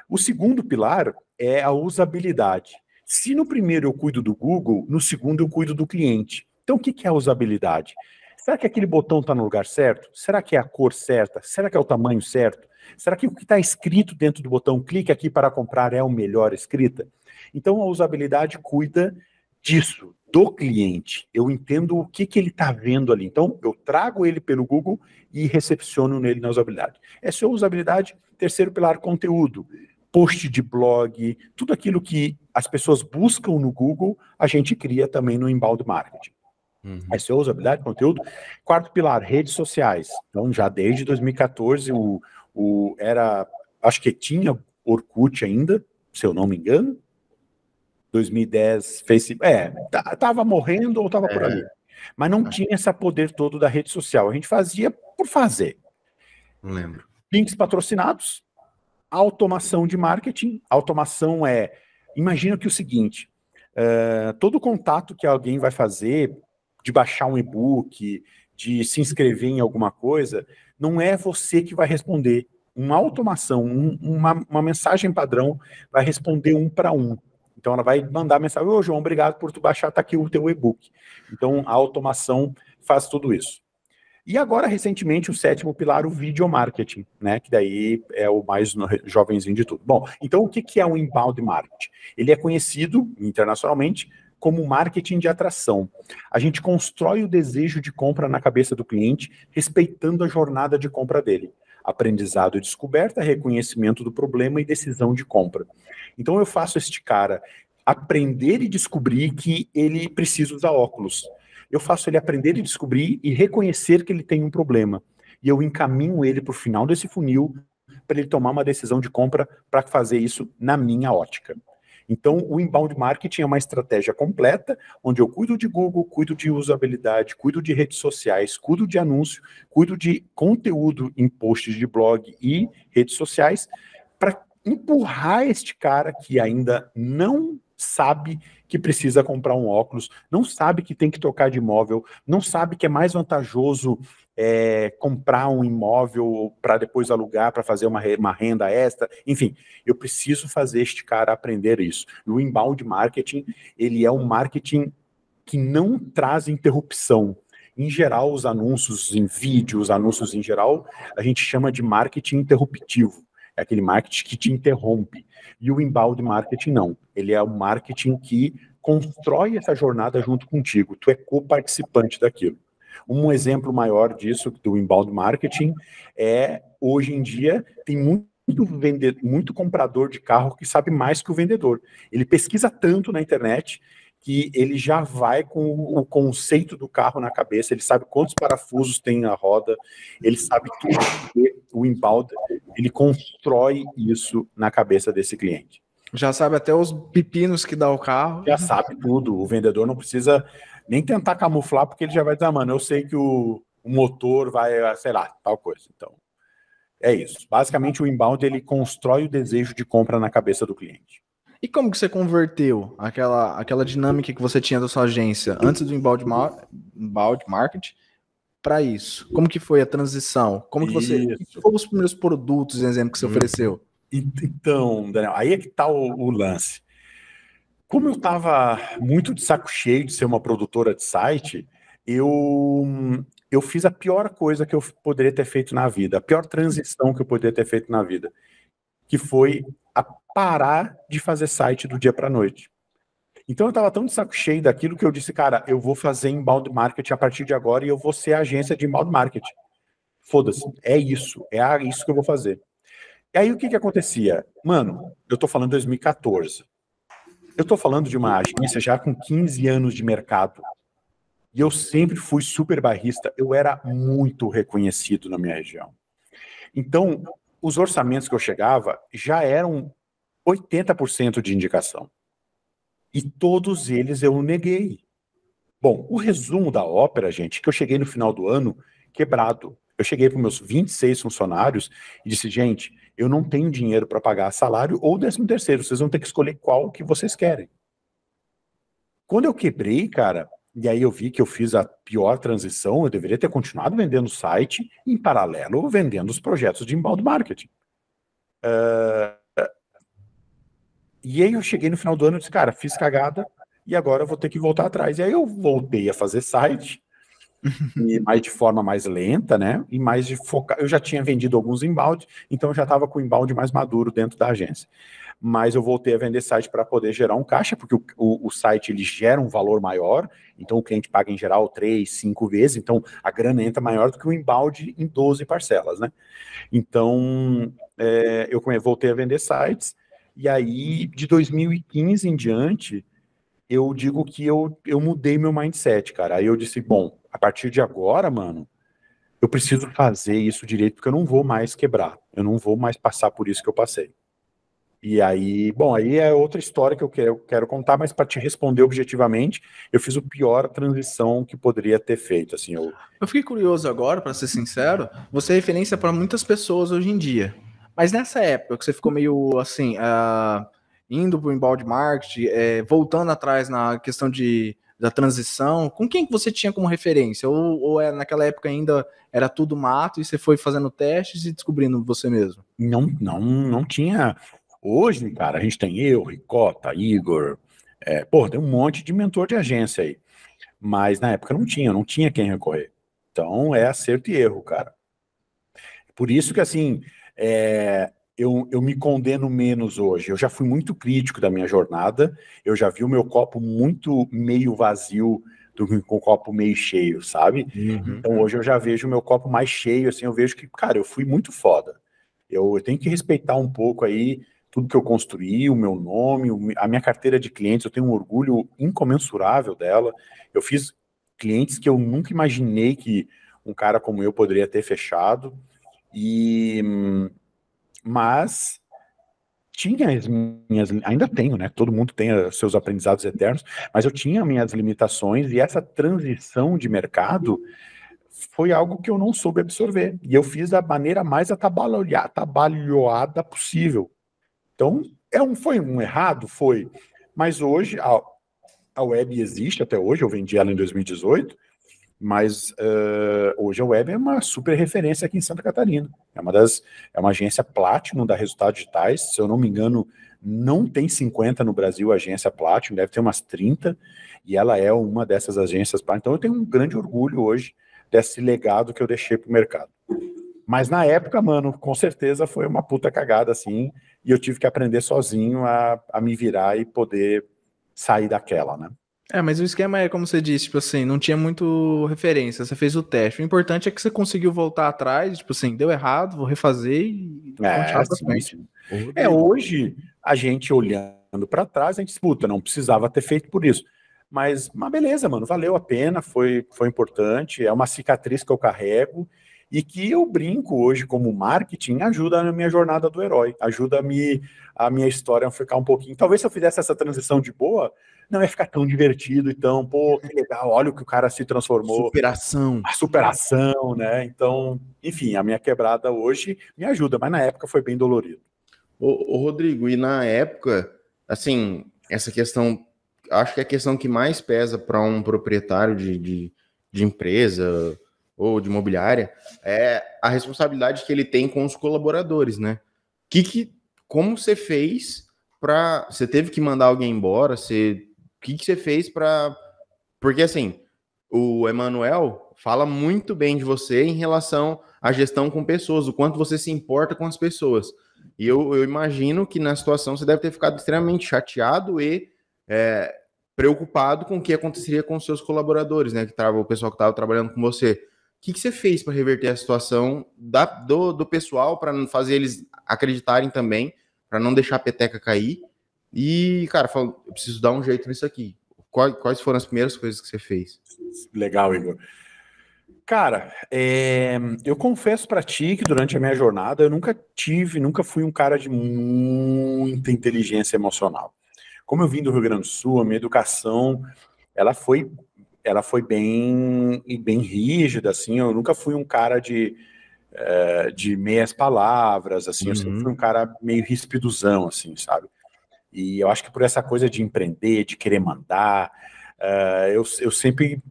O segundo pilar é a usabilidade. Se no primeiro eu cuido do Google, no segundo eu cuido do cliente. Então, o que é a usabilidade? Será que aquele botão está no lugar certo? Será que é a cor certa? Será que é o tamanho certo? Será que o que está escrito dentro do botão clique aqui para comprar é o melhor escrita? Então, a usabilidade cuida disso, do cliente. Eu entendo o que ele está vendo ali. Então, eu trago ele pelo Google e recepciono nele na usabilidade. Essa é a usabilidade. Terceiro pilar, conteúdo. Post de blog, tudo aquilo que as pessoas buscam no Google, a gente cria também no inbound marketing. Essa é a usabilidade, conteúdo. Quarto pilar, redes sociais. Então, já desde 2014, acho que tinha Orkut ainda, se eu não me engano. 2010, Facebook, tava morrendo ou tava por ali. Mas não tinha esse poder todo da rede social. A gente fazia por fazer. Não lembro. Links patrocinados, automação de marketing. Automação imagina que o seguinte, todo contato que alguém vai fazer, de baixar um e-book, de se inscrever em alguma coisa, não é você que vai responder. Uma automação, uma mensagem padrão vai responder 1 para 1. Então ela vai mandar mensagem: ô João, obrigado por tu baixar, tá aqui o teu e-book. Então a automação faz tudo isso. E agora, recentemente, o 7º pilar, o video marketing, né? Que daí é o mais jovenzinho de tudo. Bom, então o que é o inbound marketing? Ele é conhecido internacionalmente como marketing de atração. A gente constrói o desejo de compra na cabeça do cliente, respeitando a jornada de compra dele. Aprendizado e descoberta, reconhecimento do problema e decisão de compra. Então eu faço este cara aprender e descobrir que ele precisa usar óculos. Eu faço ele aprender e descobrir e reconhecer que ele tem um problema. E eu encaminho ele para o final desse funil para ele tomar uma decisão de compra para fazer isso na minha ótica. Então, o inbound marketing é uma estratégia completa, onde eu cuido de Google, cuido de usabilidade, cuido de redes sociais, cuido de anúncio, cuido de conteúdo em posts de blog e redes sociais, para empurrar este cara que ainda não sabe que precisa comprar um óculos, não sabe que tem que trocar de imóvel, não sabe que é mais vantajoso comprar um imóvel para depois alugar, para fazer uma renda extra, enfim, eu preciso fazer este cara aprender isso. E o inbound marketing, ele é um marketing que não traz interrupção. Em geral, os anúncios em vídeo, os anúncios em geral, a gente chama de marketing interruptivo. É aquele marketing que te interrompe. E o inbound marketing não. Ele é um marketing que constrói essa jornada junto contigo. Tu é co-participante daquilo. Um exemplo maior disso, do inbound marketing, hoje em dia, tem muito comprador de carro que sabe mais que o vendedor. Ele pesquisa tanto na internet que ele já vai com o conceito do carro na cabeça, ele sabe quantos parafusos tem na roda, ele sabe tudo. O inbound, ele constrói isso na cabeça desse cliente. Já sabe até os pepinos que dá o carro. Já sabe tudo. O vendedor não precisa nem tentar camuflar, porque ele já vai dizer, mano, eu sei que o motor vai, sei lá, tal coisa. Então, é isso. Basicamente, o inbound, ele constrói o desejo de compra na cabeça do cliente. E como que você converteu aquela dinâmica que você tinha da sua agência antes do inbound marketing para isso? Como que foi a transição? Como que que foram os primeiros produtos, exemplo, que você ofereceu? Então, Daniel, aí é que tá o lance. Como eu estava muito de saco cheio de ser uma produtora de site, eu fiz a pior coisa que eu poderia ter feito na vida, a pior transição que eu poderia ter feito na vida, que foi a parar de fazer site do dia para a noite. Então eu estava tão de saco cheio daquilo que eu disse, cara, eu vou fazer inbound marketing a partir de agora e eu vou ser a agência de inbound marketing. Foda-se, é isso que eu vou fazer. E aí o que acontecia? Mano, eu tô falando de 2014. Eu tô falando de uma agência já com 15 anos de mercado. E eu sempre fui super bairrista, eu era muito reconhecido na minha região. Então, os orçamentos que eu chegava já eram 80% de indicação. E todos eles eu neguei. Bom, o resumo da ópera, gente, que eu cheguei no final do ano quebrado. Eu cheguei para os meus 26 funcionários e disse, gente, eu não tenho dinheiro para pagar salário ou 13º, vocês vão ter que escolher qual que vocês querem. Quando eu quebrei, cara, e aí eu vi que eu fiz a pior transição, eu deveria ter continuado vendendo o site, em paralelo, vendendo os projetos de inbound marketing. E aí eu cheguei no final do ano e disse, cara, fiz cagada e agora eu vou ter que voltar atrás. E aí eu voltei a fazer site, e mais de forma mais lenta, né? E mais de focar. Eu já tinha vendido alguns inbound, então eu já estava com o inbound mais maduro dentro da agência. Mas eu voltei a vender site para poder gerar um caixa, porque o site ele gera um valor maior, então o cliente paga em geral 3, 5 vezes, então a grana entra maior do que o inbound em 12 parcelas, né? Então eu voltei a vender sites, e aí de 2015 em diante, eu digo que eu mudei meu mindset, cara. Aí eu disse, bom, a partir de agora, mano, eu preciso fazer isso direito, porque eu não vou mais quebrar, eu não vou mais passar por isso que eu passei. E aí, bom, aí é outra história que eu quero contar, mas para te responder objetivamente, eu fiz a pior transição que poderia ter feito, assim. Eu fiquei curioso agora, para ser sincero, você é referência para muitas pessoas hoje em dia, mas nessa época que você ficou meio assim, indo para o inbound marketing, voltando atrás na questão da transição, com quem que você tinha como referência? Ou naquela época ainda era tudo mato e você foi fazendo testes e descobrindo você mesmo? Não tinha. Hoje, cara, a gente tem eu, Ricota, Igor, tem um monte de mentor de agência aí. Mas na época não tinha quem recorrer. Então é acerto e erro, cara. Por isso que, assim, eu me condeno menos hoje. Eu já fui muito crítico da minha jornada, eu já vi o meu copo muito meio vazio do que com o copo meio cheio, sabe? Uhum. Então hoje eu já vejo o meu copo mais cheio, assim, eu vejo que, cara, eu fui muito foda. Eu tenho que respeitar um pouco aí tudo que eu construí, o meu nome, a minha carteira de clientes, eu tenho um orgulho incomensurável dela. Eu fiz clientes que eu nunca imaginei que um cara como eu poderia ter fechado. Mas tinha as minhas, ainda tenho, né? Todo mundo tem os seus aprendizados eternos, mas eu tinha minhas limitações e essa transição de mercado foi algo que eu não soube absorver. E eu fiz da maneira mais atabalhoada possível. Então, foi um errado? Foi. Mas hoje, a web existe até hoje, eu vendi ela em 2018, mas hoje a web é uma super referência aqui em Santa Catarina. É uma agência Platinum da Resultados Digitais, se eu não me engano, não tem 50 no Brasil agência Platinum, deve ter umas 30, e ela é uma dessas agências Platinum. Então eu tenho um grande orgulho hoje desse legado que eu deixei pro mercado. Mas na época, mano, com certeza foi uma puta cagada, assim, e eu tive que aprender sozinho a me virar e poder sair daquela, né? Mas o esquema é, como você disse, tipo assim, não tinha muito referência, você fez o teste. O importante é que você conseguiu voltar atrás, tipo assim, deu errado, vou refazer e continuar pra frente. Hoje, a gente olhando para trás, a gente disputa, não precisava ter feito por isso. Mas beleza, mano, valeu a pena, foi importante, é uma cicatriz que eu carrego e que eu brinco hoje como marketing, ajuda na minha jornada do herói, ajuda a minha história a ficar um pouquinho. Talvez se eu fizesse essa transição de boa, não ia ficar tão divertido, então, pô, que legal, olha o que o cara se transformou. Superação. A superação, né? Então, enfim, a minha quebrada hoje me ajuda, mas na época foi bem dolorido. Ô Rodrigo, e na época, assim, essa questão, acho que é a questão que mais pesa para um proprietário de empresa ou de imobiliária é a responsabilidade que ele tem com os colaboradores, né? Como você fez para... Você teve que mandar alguém embora? O que você fez para... Porque, assim, o Emanuel fala muito bem de você em relação à gestão com pessoas, o quanto você se importa com as pessoas. E eu imagino que na situação você deve ter ficado extremamente chateado e preocupado com o que aconteceria com os seus colaboradores, né? O pessoal que estava trabalhando com você. O que você fez para reverter a situação do pessoal, para não fazer eles acreditarem também, para não deixar a peteca cair? E, cara, falou, eu preciso dar um jeito nisso aqui. Quais foram as primeiras coisas que você fez? Legal, Igor. Cara, eu confesso pra ti que durante a minha jornada eu nunca fui um cara de muita inteligência emocional. Como eu vim do Rio Grande do Sul, a minha educação, ela foi bem rígida, assim, eu nunca fui um cara de meias palavras, assim, eu sempre fui um cara meio ríspidozão, assim, sabe? E eu acho que por essa coisa de empreender, de querer mandar, eu sempre,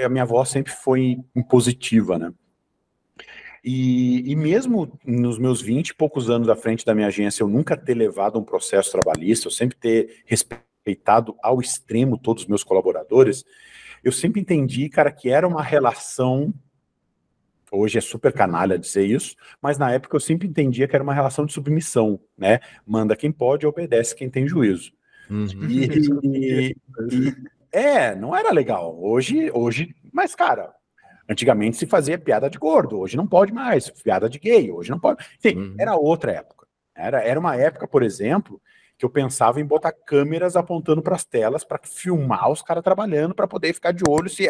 a minha voz sempre foi impositiva, né? E mesmo nos meus 20 e poucos anos à frente da minha agência, eu nunca ter levado um processo trabalhista, eu sempre ter respeitado ao extremo todos os meus colaboradores, eu sempre entendi, cara, que era uma relação. Hoje é super canalha dizer isso, mas na época eu sempre entendia que era uma relação de submissão, né? Manda quem pode, obedece quem tem juízo. Não era legal. Hoje, mas cara, antigamente se fazia piada de gordo, hoje não pode mais, piada de gay, hoje não pode. Enfim, era outra época. Era uma época, por exemplo, que eu pensava em botar câmeras apontando para as telas para filmar os caras trabalhando, para poder ficar de olho se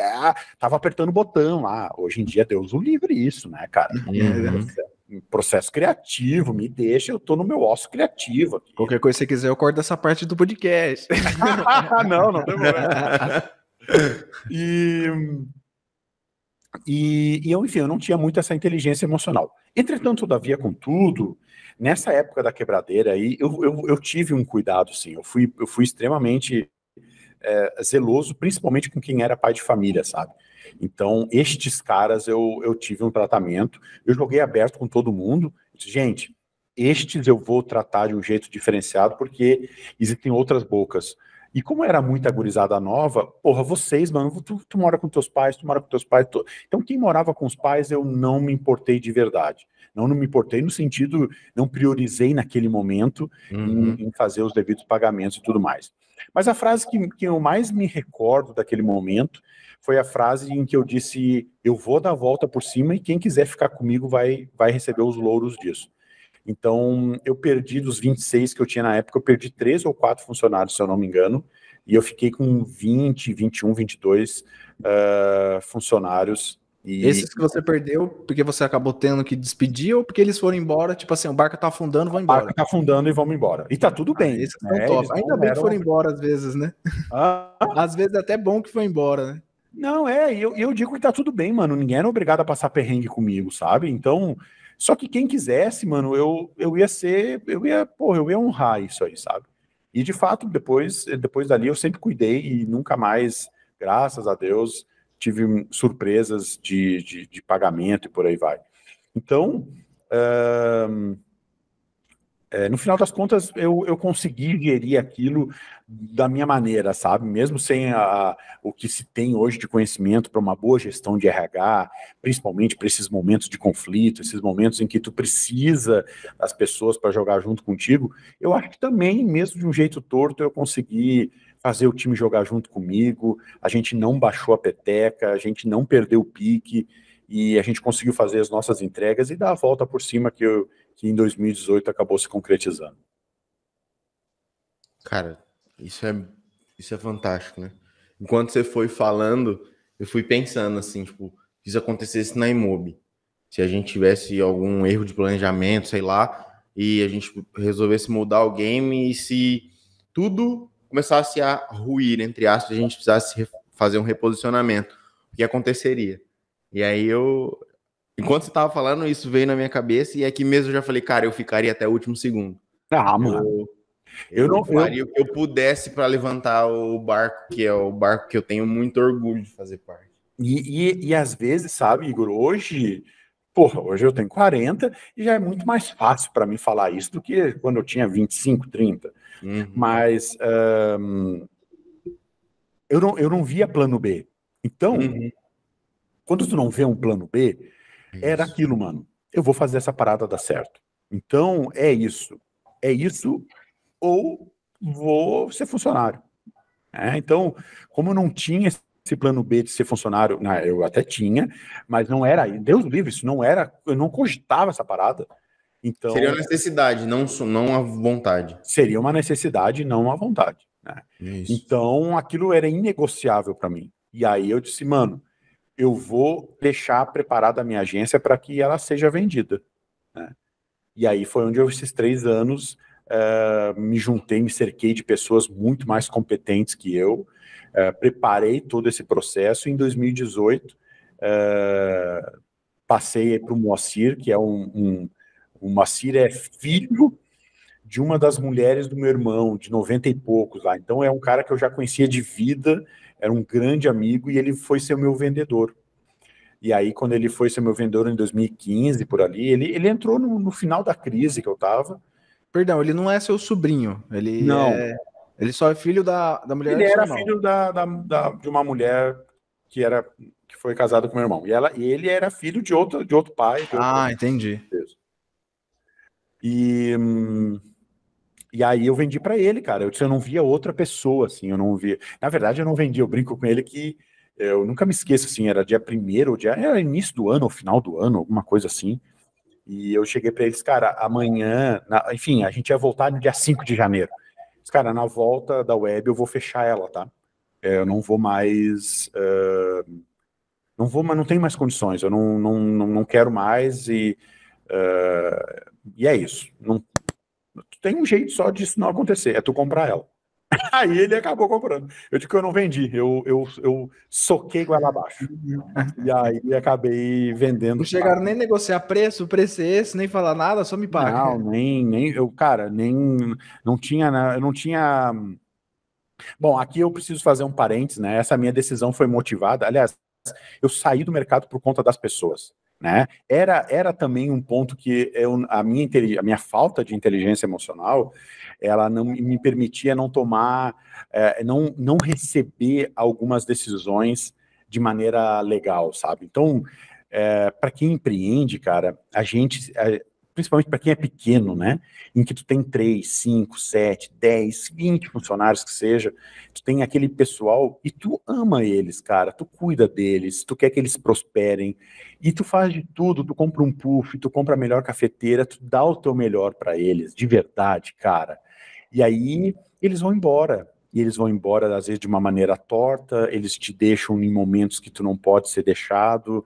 tava apertando o botão lá. Hoje em dia, Deus o livre isso, né, cara? Processo criativo, me deixa, eu tô no meu osso criativo aqui. Qualquer coisa que você quiser, eu corto essa parte do podcast. não tem problema. Enfim, eu não tinha muito essa inteligência emocional. Entretanto, todavia, contudo, nessa época da quebradeira aí, eu tive um cuidado, sim. Eu fui extremamente zeloso, principalmente com quem era pai de família, sabe? Então, estes caras, eu tive um tratamento, eu joguei aberto com todo mundo. Disse, gente, estes eu vou tratar de um jeito diferenciado, porque existem outras bocas. E como era muita gurizada nova, porra, vocês, mano, tu mora com teus pais, tu mora com teus pais. Então, quem morava com os pais, eu não me importei de verdade. Não me importei no sentido, não priorizei naquele momento em fazer os devidos pagamentos e tudo mais. Mas a frase que eu mais me recordo daquele momento foi a frase em que eu disse, eu vou dar a volta por cima e quem quiser ficar comigo vai receber os louros disso. Então, eu perdi dos 26 que eu tinha na época, eu perdi 3 ou 4 funcionários, se eu não me engano, e eu fiquei com 20, 21, 22 funcionários. Esses que você perdeu porque você acabou tendo que despedir ou porque eles foram embora, tipo assim, o barco tá afundando, vão embora? O barco tá afundando e vamos embora. E tá tudo bem. Esses são top. Ainda bem que foram embora às vezes, né? Às vezes é até bom que foi embora, né? Não, eu digo que tá tudo bem, mano, ninguém era obrigado a passar perrengue comigo, sabe? Então... Só que quem quisesse, mano, eu ia honrar isso aí, sabe? E de fato, depois dali eu sempre cuidei e nunca mais, graças a Deus, tive surpresas de pagamento e por aí vai. Então, no final das contas, eu consegui gerir aquilo da minha maneira, sabe? Mesmo sem o que se tem hoje de conhecimento para uma boa gestão de RH, principalmente para esses momentos de conflito, esses momentos em que tu precisa das pessoas para jogar junto contigo, eu acho que também, mesmo de um jeito torto, eu consegui fazer o time jogar junto comigo, a gente não baixou a peteca, a gente não perdeu o pique, e a gente conseguiu fazer as nossas entregas e dar a volta por cima que em 2018 acabou se concretizando. Cara, isso é fantástico, né? Enquanto você foi falando, eu fui pensando assim, tipo, se isso acontecesse na Imob, se a gente tivesse algum erro de planejamento, sei lá, e a gente resolvesse mudar o game e se tudo começasse a ruir, entre aspas, a gente precisasse fazer um reposicionamento, o que aconteceria? E aí enquanto você tava falando, isso veio na minha cabeça e aqui mesmo eu já falei, cara, eu ficaria até o último segundo. Mano. Eu faria o que eu pudesse para levantar o barco, que é o barco que eu tenho muito orgulho de fazer parte. E às vezes, sabe, Igor, hoje eu tenho 40 e já é muito mais fácil para mim falar isso do que quando eu tinha 25, 30. Mas eu não via plano B. Então, quando tu não vê um plano B, era aquilo, mano. Eu vou fazer essa parada dar certo. Então, é isso. É isso ou vou ser funcionário. Então, como eu não tinha esse plano B de ser funcionário, eu até tinha, mas não era, Deus livre, isso não era, eu não cogitava essa parada. Então, seria uma necessidade, não a vontade. Seria uma necessidade, não uma vontade. Né? Então, aquilo era inegociável para mim. E aí eu disse, mano, eu vou deixar preparada a minha agência para que ela seja vendida. Né? E aí foi onde eu, esses 3 anos, me juntei, me cerquei de pessoas muito mais competentes que eu, preparei todo esse processo. Em 2018, passei para o Moacir, que é o Moacir é filho de uma das mulheres do meu irmão, de 90 e poucos lá. Então é um cara que eu já conhecia de vida, era um grande amigo, e ele foi ser o meu vendedor. E aí, quando ele foi ser meu vendedor em 2015, por ali, ele entrou no final da crise que eu tava. Perdão, ele não é seu sobrinho, ele só é filho da mulher ele do seu era irmão. Filho de uma mulher que foi casada com meu irmão. E ele era filho de outro pai. Entendi. E aí eu vendi para ele, cara. Eu não via outra pessoa, assim, eu não via. Na verdade, eu não vendi, eu brinco com ele que eu nunca me esqueço, assim, era dia 1º, era início do ano, ou final do ano, alguma coisa assim. E eu cheguei para eles, cara, amanhã, enfim, a gente ia voltar no dia 5 de janeiro. Cara, na volta da web eu vou fechar ela, tá? Eu não vou mais. Não vou, mas não tenho mais condições, eu não quero mais e é isso. Tu tem um jeito só disso não acontecer, é tu comprar ela. Aí ele acabou comprando. Eu digo que eu não vendi, eu soquei goela abaixo. E aí acabei vendendo. Não chegaram nem a negociar preço, o preço é esse, nem falar nada, só me paga. Não, não tinha, eu não tinha. Bom, aqui eu preciso fazer um parênteses, né? Essa minha decisão foi motivada, aliás, eu saí do mercado por conta das pessoas. Né? Era também um ponto que a minha falta de inteligência emocional, ela não me permitia não tomar, não receber algumas decisões de maneira legal, sabe? Então, para quem empreende, cara, a gente, principalmente para quem é pequeno, né? Em que tu tem 3, 5, 7, 10, 20 funcionários que seja, tu tem aquele pessoal e tu ama eles, cara, tu cuida deles, tu quer que eles prosperem, e tu faz de tudo, tu compra um puff, tu compra a melhor cafeteira, tu dá o teu melhor para eles, de verdade, cara. E aí eles vão embora. E eles vão embora, às vezes, de uma maneira torta, eles te deixam em momentos que tu não pode ser deixado,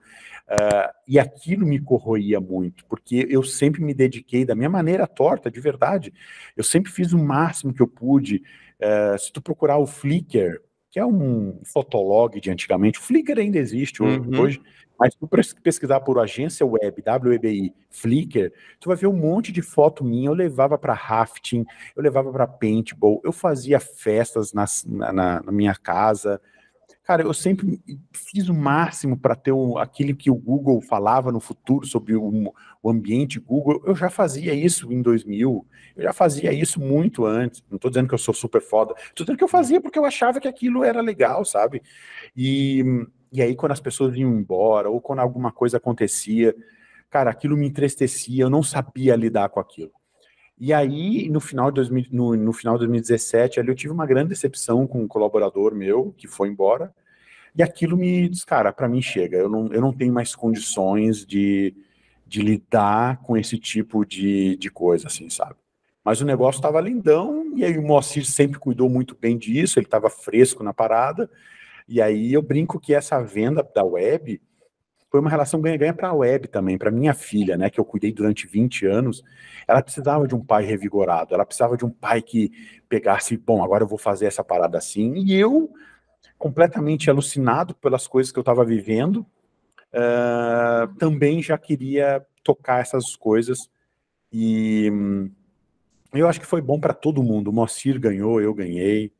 e aquilo me corroía muito, porque eu sempre me dediquei da minha maneira torta, de verdade. Eu sempre fiz o máximo que eu pude. Se tu procurar o Flickr, que é um fotolog de antigamente, o Flickr ainda existe hoje, mas se tu pesquisar por agência web, WEBI, Flickr, tu vai ver um monte de foto minha. Eu levava para rafting, eu levava para paintball, eu fazia festas na minha casa. Cara, eu sempre fiz o máximo para ter aquilo que o Google falava no futuro sobre o ambiente Google. Eu já fazia isso em 2000, eu já fazia isso muito antes. Não estou dizendo que eu sou super foda, estou dizendo que eu fazia porque eu achava que aquilo era legal, sabe? E aí, quando as pessoas iam embora, ou quando alguma coisa acontecia, cara, aquilo me entristecia, eu não sabia lidar com aquilo. E aí, no final de 2017, ali eu tive uma grande decepção com um colaborador meu, que foi embora, e aquilo me disse, cara, para mim chega, eu não tenho mais condições de lidar com esse tipo de coisa, assim, sabe? Mas o negócio estava lindão, e aí o Moacir sempre cuidou muito bem disso, ele estava fresco na parada, e aí eu brinco que essa venda da web foi uma relação ganha-ganha para a web também, para minha filha, né, que eu cuidei durante 20 anos. Ela precisava de um pai revigorado, ela precisava de um pai que pegasse, bom, agora eu vou fazer essa parada assim, e eu, completamente alucinado pelas coisas que eu estava vivendo, também já queria tocar essas coisas, e eu acho que foi bom para todo mundo. O Moacir ganhou, eu ganhei.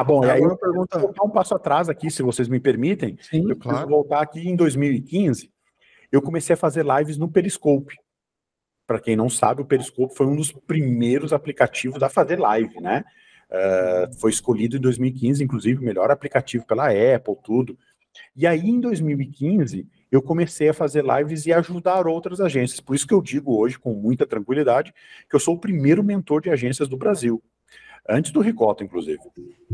Bom, e aí eu vou voltar um passo atrás aqui, se vocês me permitem. Sim, eu preciso voltar aqui em 2015, eu comecei a fazer lives no Periscope. Para quem não sabe, o Periscope foi um dos primeiros aplicativos a fazer live, né? Foi escolhido em 2015, inclusive, o melhor aplicativo pela Apple, tudo. E aí, em 2015, eu comecei a fazer lives e ajudar outras agências. Por isso que eu digo hoje, com muita tranquilidade, que eu sou o primeiro mentor de agências do Brasil. Antes do Ricota, inclusive.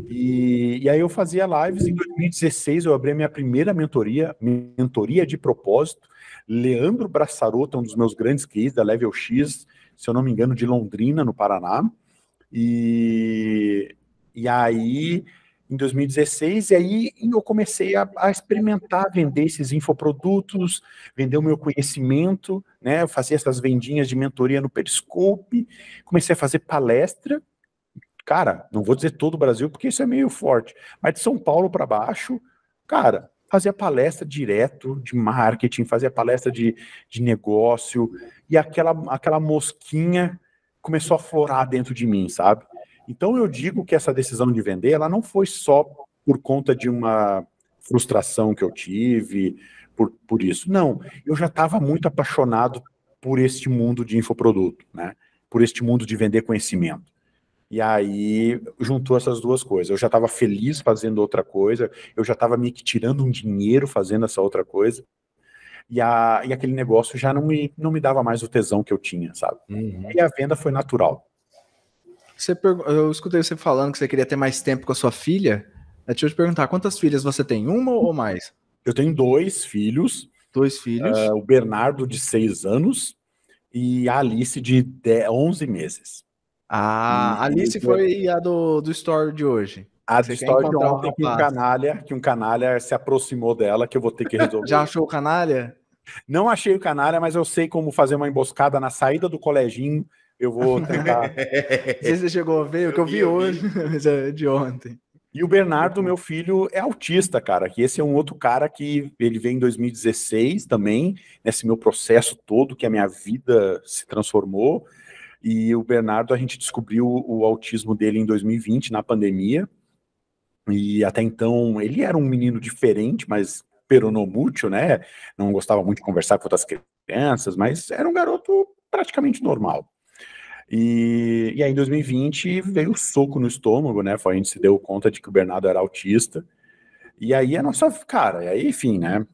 E aí eu fazia lives. Em 2016 eu abri a minha primeira mentoria de propósito. Leandro Braçarota, um dos meus grandes clientes da Level X, se eu não me engano, de Londrina, no Paraná. E aí, em 2016, e aí eu comecei a experimentar vender esses infoprodutos, vender o meu conhecimento, né? Eu fazia essas vendinhas de mentoria no Periscope, comecei a fazer palestra. Cara, não vou dizer todo o Brasil, porque isso é meio forte, mas de São Paulo para baixo, cara, fazia palestra direto de marketing, fazia palestra de negócio, e aquela mosquinha começou a florar dentro de mim, sabe? Então eu digo que essa decisão de vender, ela não foi só por conta de uma frustração que eu tive, por isso. Não, eu já estava muito apaixonado por este mundo de infoproduto, né? Por este mundo de vender conhecimento. E aí juntou essas duas coisas. Eu já estava feliz fazendo outra coisa, eu já estava meio que tirando um dinheiro fazendo essa outra coisa, e aquele negócio já não me dava mais o tesão que eu tinha, sabe? E a venda foi natural. Eu escutei você falando que você queria ter mais tempo com a sua filha. Deixa eu te perguntar, quantas filhas você tem? Uma ou mais? Eu tenho 2 filhos. 2 filhos? O Bernardo, de 6 anos, e a Alice, de 11 meses. A Alice foi a do story de hoje. A do story de ontem, que um canalha se aproximou dela, que eu vou ter que resolver. Já achou o canalha? Não achei o canalha, mas eu sei como fazer uma emboscada na saída do coleginho. Eu vou tentar. Não sei se você chegou a ver, o que eu vi hoje, mas é de ontem. E o Bernardo, meu filho, é autista, cara, que esse é um outro cara que ele veio em 2016 também, nesse meu processo todo, que a minha vida se transformou. E o Bernardo, a gente descobriu o autismo dele em 2020, na pandemia. E até então, ele era um menino diferente, mas peronomútil, né? Não gostava muito de conversar com outras crianças, mas era um garoto praticamente normal. E aí, em 2020, veio o soco no estômago, né? A gente se deu conta de que o Bernardo era autista. E aí, a nossa... Cara, aí, enfim, né?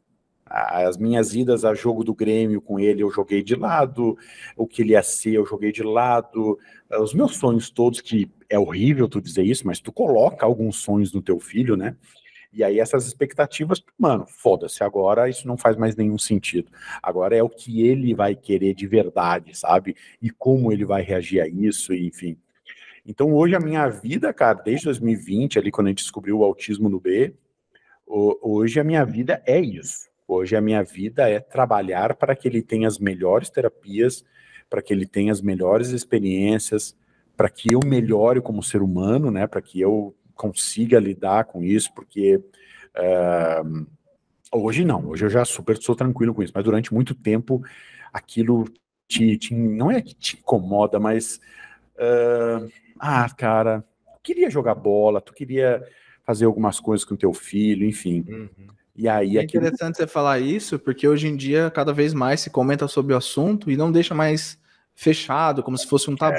As minhas idas a jogo do Grêmio com ele, eu joguei de lado. O que ele ia ser, eu joguei de lado. Os meus sonhos todos, que é horrível tu dizer isso, mas tu coloca alguns sonhos no teu filho, né? E aí essas expectativas, mano, foda-se, agora isso não faz mais nenhum sentido. Agora é o que ele vai querer de verdade, sabe? E como ele vai reagir a isso, enfim. Então hoje a minha vida, cara, desde 2020, ali quando a gente descobriu o autismo no B, hoje a minha vida é isso. Hoje a minha vida é trabalhar para que ele tenha as melhores terapias, para que ele tenha as melhores experiências, para que eu melhore como ser humano, né? Para que eu consiga lidar com isso, porque hoje não, hoje eu já super sou tranquilo com isso, mas durante muito tempo aquilo não é que te incomoda, mas cara, tu queria jogar bola, tu queria fazer algumas coisas com teu filho, enfim. E aí é interessante você falar isso, porque hoje em dia cada vez mais se comenta sobre o assunto e não deixa mais fechado, como se fosse um tabu.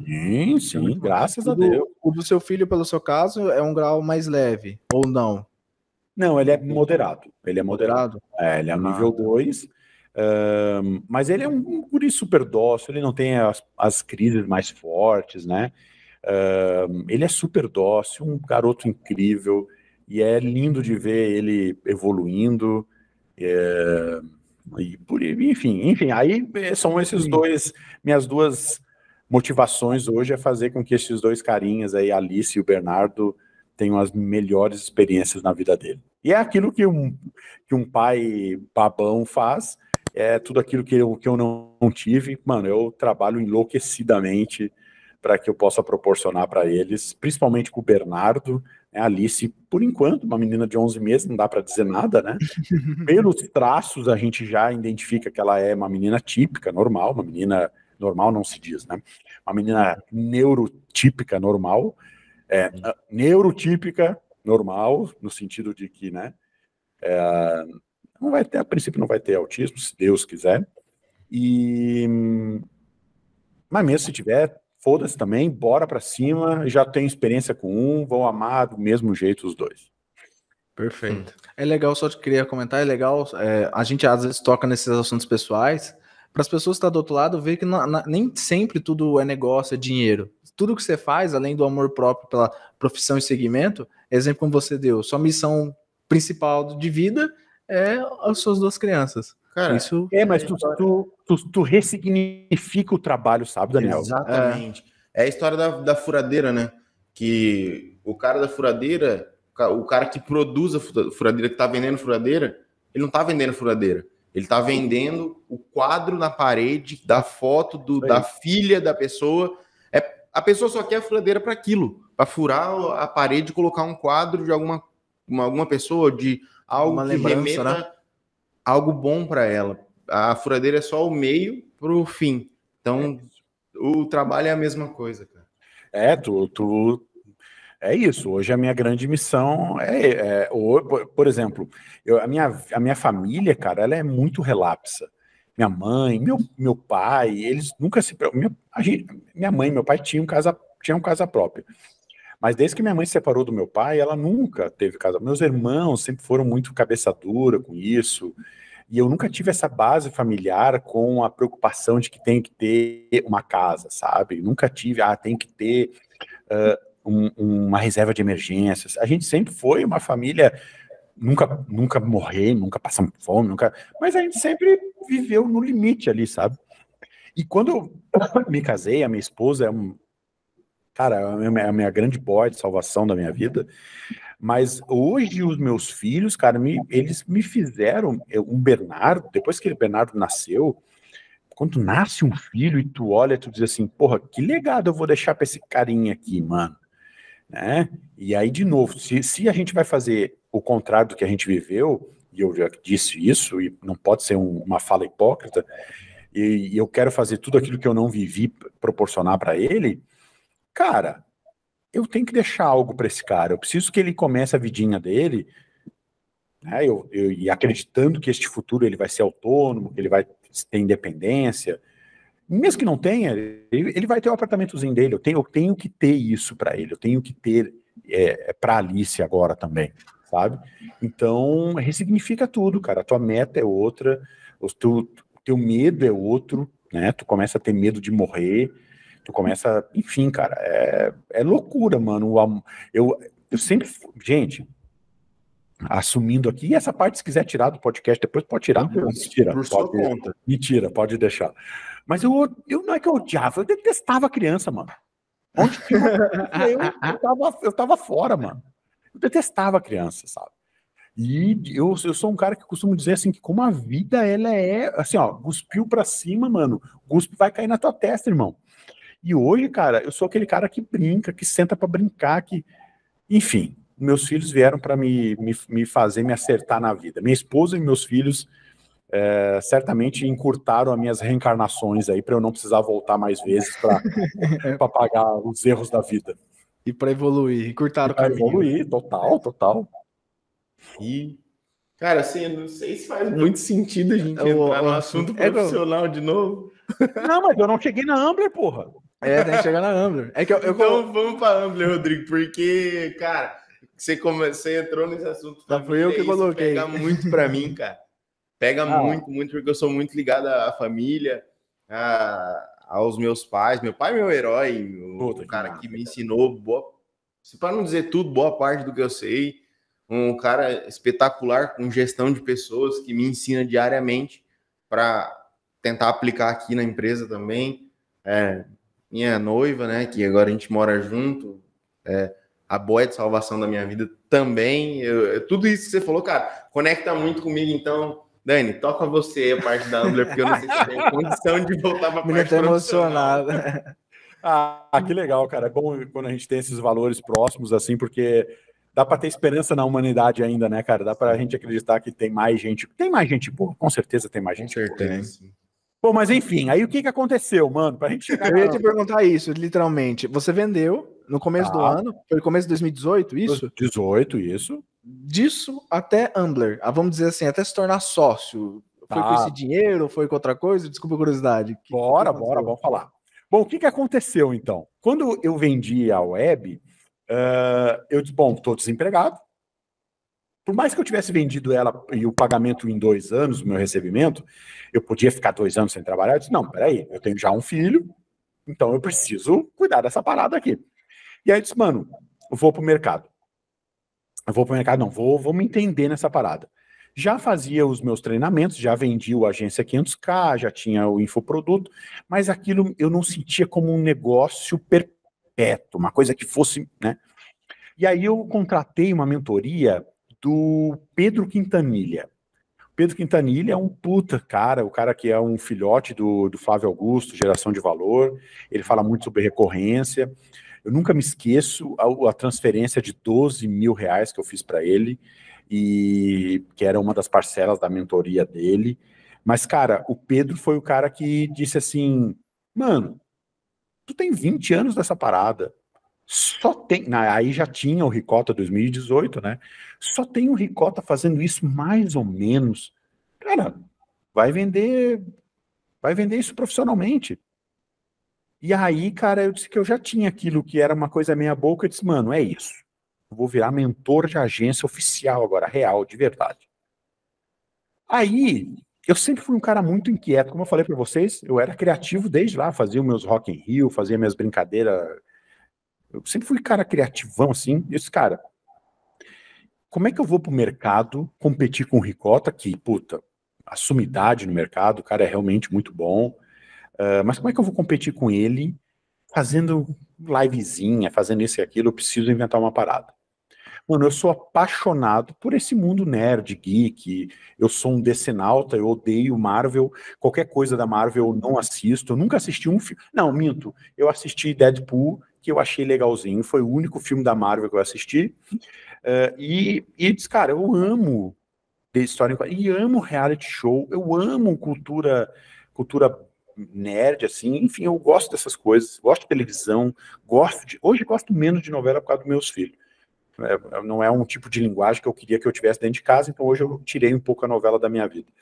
Sim, então, graças a Deus. O do seu filho, pelo seu caso, é um grau mais leve, ou não? Não, ele é moderado. Ele é moderado. Ele é um nível 2, mas ele é um guri super dócil, ele não tem as crises mais fortes, né? Ele é super dócil, um garoto incrível, e é lindo de ver ele evoluindo, enfim, aí são esses dois, minhas duas motivações hoje é fazer com que esses dois carinhas aí, Alice e o Bernardo, tenham as melhores experiências na vida dele. E é aquilo que um pai babão faz, é tudo aquilo que eu não tive. Mano, eu trabalho enlouquecidamente para que eu possa proporcionar para eles, principalmente com o Bernardo, né? A Alice, por enquanto, uma menina de 11 meses, não dá para dizer nada, né? Pelos traços, a gente já identifica que ela é uma menina típica, normal, uma menina normal não se diz, né? Uma menina neurotípica, normal, neurotípica, normal, no sentido de que, né, não vai ter, a princípio não vai ter autismo, se Deus quiser, mas mesmo se tiver, foda-se também, bora pra cima, já tenho experiência com um, vou amar do mesmo jeito os dois. Perfeito. É legal, só te queria comentar, é legal, a gente às vezes toca nesses assuntos pessoais, para as pessoas que estão do outro lado ver que nem sempre tudo é negócio, é dinheiro. tudo que você faz, além do amor próprio pela profissão e segmento, exemplo como você deu, sua missão principal de vida é as suas 2 crianças. Cara, isso mas tu ressignifica o trabalho, sabe, Daniel? Exatamente. É a história da furadeira, né? Que o cara da furadeira, o cara que produz a furadeira, que tá vendendo furadeira, ele não tá vendendo furadeira. Ele tá vendendo o quadro na parede da foto da filha da pessoa. A pessoa só quer a furadeira para aquilo, para furar a parede e colocar um quadro de alguma pessoa, de algo que remeta, né? Algo bom para ela. A furadeira é só o meio pro fim. Então, o trabalho é a mesma coisa, cara. É isso. Hoje a minha grande missão por exemplo, a minha família, cara, ela é muito relapsa. Minha mãe, meu pai, eles nunca se... Minha mãe e meu pai tinham casa própria. Mas desde que minha mãe se separou do meu pai, ela nunca teve casa. Meus irmãos sempre foram muito cabeça dura com isso. E eu nunca tive essa base familiar com a preocupação de que tem que ter uma casa, sabe? Nunca tive, tem que ter uma reserva de emergências. A gente sempre foi uma família, nunca morrer, nunca passamos fome, mas a gente sempre viveu no limite ali, sabe? E quando eu me casei, a minha esposa cara, é a minha grande boia de salvação da minha vida. Mas hoje os meus filhos, cara, eles me fizeram um Bernardo, depois que o Bernardo nasceu, quando nasce um filho e tu olha e tu diz assim, porra, que legado eu vou deixar pra esse carinha aqui, mano. Né? E aí, de novo, se a gente vai fazer o contrário do que a gente viveu, e eu já disse isso, e não pode ser uma fala hipócrita, e eu quero fazer tudo aquilo que eu não vivi proporcionar para ele, cara, eu tenho que deixar algo para esse cara. Eu preciso que ele comece a vidinha dele, né, e acreditando que este futuro ele vai ser autônomo, que ele vai ter independência. Mesmo que não tenha, ele vai ter o apartamentozinho dele. Eu tenho que ter isso para ele. Eu tenho que ter para Alice agora também, sabe? Então, ressignifica tudo, cara. A tua meta é outra, teu medo é outro, né? Tu começa a ter medo de morrer. Tu começa, enfim, cara, é loucura, mano. Eu sempre, gente, assumindo aqui, e essa parte, se quiser tirar do podcast, depois pode tirar. Mentira, por sua conta. Mentira, pode deixar. Mas eu não é que eu odiava, eu detestava criança, mano. Onde que eu tava fora, mano. Eu detestava criança, sabe? E eu sou um cara que costumo dizer assim, que como a vida, ela é, assim, ó, cuspiu pra cima, mano, cuspe vai cair na tua testa, irmão. E hoje, cara, eu sou aquele cara que brinca, que senta pra brincar, que... Enfim, meus filhos vieram pra me fazer me acertar na vida. Minha esposa e meus filhos certamente encurtaram as minhas reencarnações aí, pra eu não precisar voltar mais vezes pra pagar os erros da vida. E pra evoluir, encurtaram o caminho. Evoluir, total. E, cara, assim, eu não sei se faz muito sentido a gente entrar no assunto profissional de novo. Não, mas eu não cheguei na Ambler, porra. Tem que chegar na Ambler. Então vamos pra Ambler, Rodrigo, porque, cara, você entrou nesse assunto. Foi eu que coloquei. Pega muito pra mim, cara. Pega muito, porque eu sou muito ligado à família, aos meus pais. Meu pai é meu herói, o cara que me ensinou, para não dizer tudo, boa parte do que eu sei. Um cara espetacular com gestão de pessoas que me ensina diariamente para tentar aplicar aqui na empresa também. Minha noiva, né, que agora a gente mora junto, a boia de salvação da minha vida também. Tudo isso que você falou, cara, conecta muito comigo. Então, Dani, toca você a parte da Ambler, porque eu não sei se eu tenho condição de voltar para a parte emocionado. Que legal, cara. É bom quando a gente tem esses valores próximos, assim, porque dá para ter esperança na humanidade ainda, né, cara? Dá para a gente acreditar que tem mais gente boa, com certeza tem mais gente boa. Bom, mas enfim, aí o que aconteceu, mano? Pra gente chegar... Eu ia te perguntar isso, literalmente. Você vendeu no começo do ano, foi começo de 2018, isso? 18, isso. Disso até Ambler, vamos dizer assim, até se tornar sócio. Foi com esse dinheiro, foi com outra coisa? Desculpa a curiosidade. Bora, vamos falar. Bom, o que aconteceu, então? Quando eu vendi a web, eu disse, bom, estou desempregado. Por mais que eu tivesse vendido ela e o pagamento em 2 anos, o meu recebimento, eu podia ficar 2 anos sem trabalhar. Eu disse, não, peraí, eu tenho já um filho, Então eu preciso cuidar dessa parada aqui. E aí eu disse, mano, eu vou pro mercado. Vou me entender nessa parada. Já fazia os meus treinamentos, já vendia o Agência 500K, já tinha o infoproduto, mas aquilo eu não sentia como um negócio perpétuo, uma coisa que fosse, né? E aí eu contratei uma mentoria do Pedro Quintanilha. Pedro Quintanilha é um puta cara, o cara que é um filhote do Flávio Augusto, Geração de Valor, ele fala muito sobre recorrência. Eu nunca me esqueço a transferência de R$12 mil que eu fiz para ele, e que era uma das parcelas da mentoria dele. Mas, cara, o Pedro foi o cara que disse assim, mano, tu tem 20 anos dessa parada, só tem... Aí já tinha o Ricota 2018, né? Só tem o Ricota fazendo isso mais ou menos. Cara, vai vender isso profissionalmente. E aí, cara, eu disse que eu já tinha aquilo que era uma coisa meia boca, eu disse, mano, é isso. Eu vou virar mentor de agência oficial agora, real, de verdade. Aí, eu sempre fui um cara muito inquieto, como eu falei para vocês, eu era criativo desde lá, fazia meus Rock in Rio, fazia minhas brincadeiras. Eu sempre fui cara criativão, assim. Eu disse, cara, como é que eu vou pro mercado competir com o Ricota, que, puta, a sumidade no mercado, o cara é realmente muito bom. Mas como é que eu vou competir com ele fazendo livezinha, fazendo isso e aquilo? Eu preciso inventar uma parada. Mano, eu sou apaixonado por esse mundo nerd, geek, eu sou um decenalta, eu odeio Marvel, qualquer coisa da Marvel eu não assisto, eu nunca assisti um filme, não, minto, eu assisti Deadpool, que eu achei legalzinho, foi o único filme da Marvel que eu assisti, e diz, cara, eu amo de história, e amo reality show, eu amo cultura nerd, assim, enfim, eu gosto dessas coisas, gosto de televisão, hoje gosto menos de novela por causa dos meus filhos. Não é um tipo de linguagem que eu queria que eu tivesse dentro de casa, então hoje eu tirei um pouco a novela da minha vida.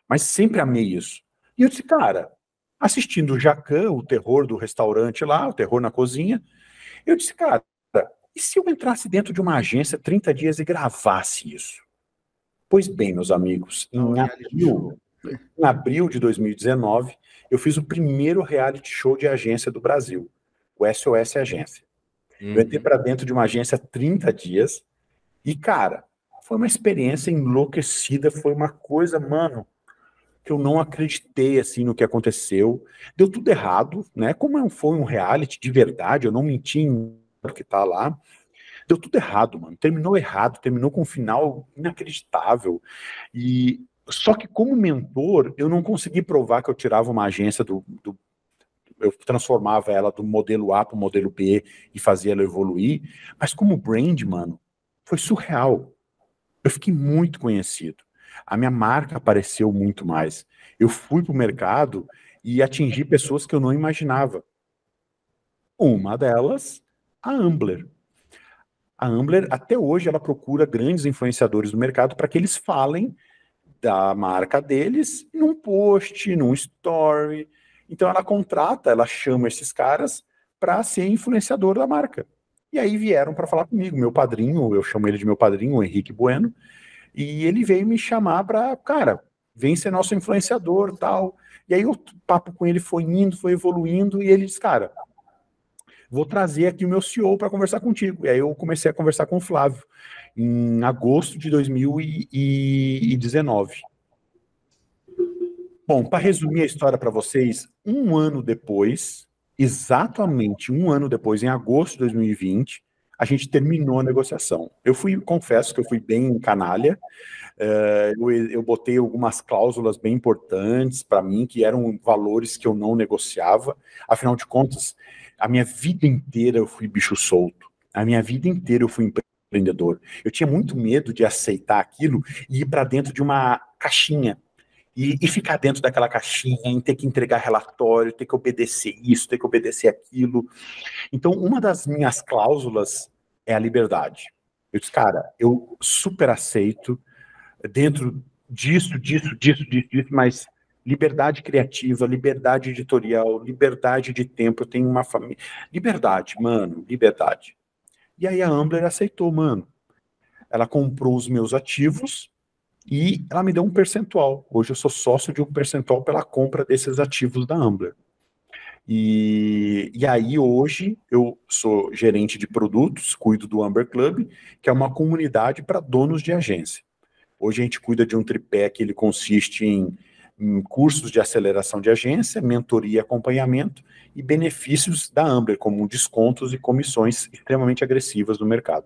Mas sempre amei isso. E eu disse, cara, assistindo o Jacquin, o terror do restaurante lá, o terror na cozinha, eu disse, cara, e se eu entrasse dentro de uma agência 30 dias e gravasse isso? Pois bem, meus amigos, em abril de 2019, eu fiz o primeiro reality show de agência do Brasil, o SOS Agência. Eu entrei para dentro de uma agência 30 dias e, cara, foi uma experiência enlouquecida, foi uma coisa, mano, que eu não acreditei, assim, no que aconteceu. Deu tudo errado, né? Como foi um reality de verdade, eu não menti em que tá lá. Deu tudo errado, mano. Terminou errado, terminou com um final inacreditável. E só que como mentor, eu não consegui provar que eu tirava uma agência eu transformava ela do modelo A para o modelo B e fazia ela evoluir, mas como brand, mano, foi surreal. Eu fiquei muito conhecido. A minha marca apareceu muito mais. Eu fui para o mercado e atingi pessoas que eu não imaginava. Uma delas, a Ambler. A Ambler, até hoje, ela procura grandes influenciadores do mercado para que eles falem da marca deles num post, num story. Então ela chama esses caras para ser influenciador da marca. E aí vieram para falar comigo, meu padrinho, eu chamo ele de meu padrinho, o Henrique Bueno, e ele veio me chamar para, cara, vem ser nosso influenciador, tal. E aí o papo com ele foi indo, foi evoluindo, e ele disse, cara, vou trazer aqui o meu CEO para conversar contigo. E aí eu comecei a conversar com o Flávio, em agosto de 2019. Bom, para resumir a história para vocês, um ano depois, exatamente um ano depois, em agosto de 2020, a gente terminou a negociação. Confesso que eu fui bem canalha, eu botei algumas cláusulas bem importantes para mim, que eram valores que eu não negociava. Afinal de contas, a minha vida inteira eu fui bicho solto. A minha vida inteira eu fui empreendedor. Eu tinha muito medo de aceitar aquilo e ir para dentro de uma caixinha. E ficar dentro daquela caixinha, em ter que entregar relatório, ter que obedecer isso, ter que obedecer aquilo. Então, uma das minhas cláusulas é a liberdade. Eu disse, cara, eu super aceito dentro disso, mas liberdade criativa, liberdade editorial, liberdade de tempo, eu tenho uma família. Liberdade, mano, liberdade. E aí a Ambler aceitou, mano. Ela comprou os meus ativos e ela me deu um percentual. Hoje eu sou sócio de um percentual pela compra desses ativos da Ambler. E aí hoje eu sou gerente de produtos, cuido do Amber Club, que é uma comunidade para donos de agência. Hoje a gente cuida de um tripé que ele consiste em cursos de aceleração de agência, mentoria e acompanhamento e benefícios da Amber, como descontos e comissões extremamente agressivas no mercado.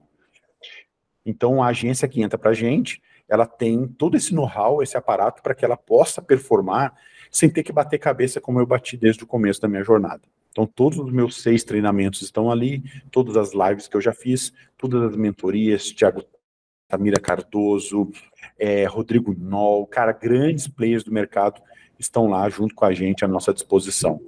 Então a agência que entra para a gente, ela tem todo esse know-how, esse aparato para que ela possa performar sem ter que bater cabeça como eu bati desde o começo da minha jornada. Então todos os meus 6 treinamentos estão ali, todas as lives que eu já fiz, todas as mentorias, Thiago Tamira Cardoso, Rodrigo Noll, cara, grandes players do mercado estão lá junto com a gente à nossa disposição.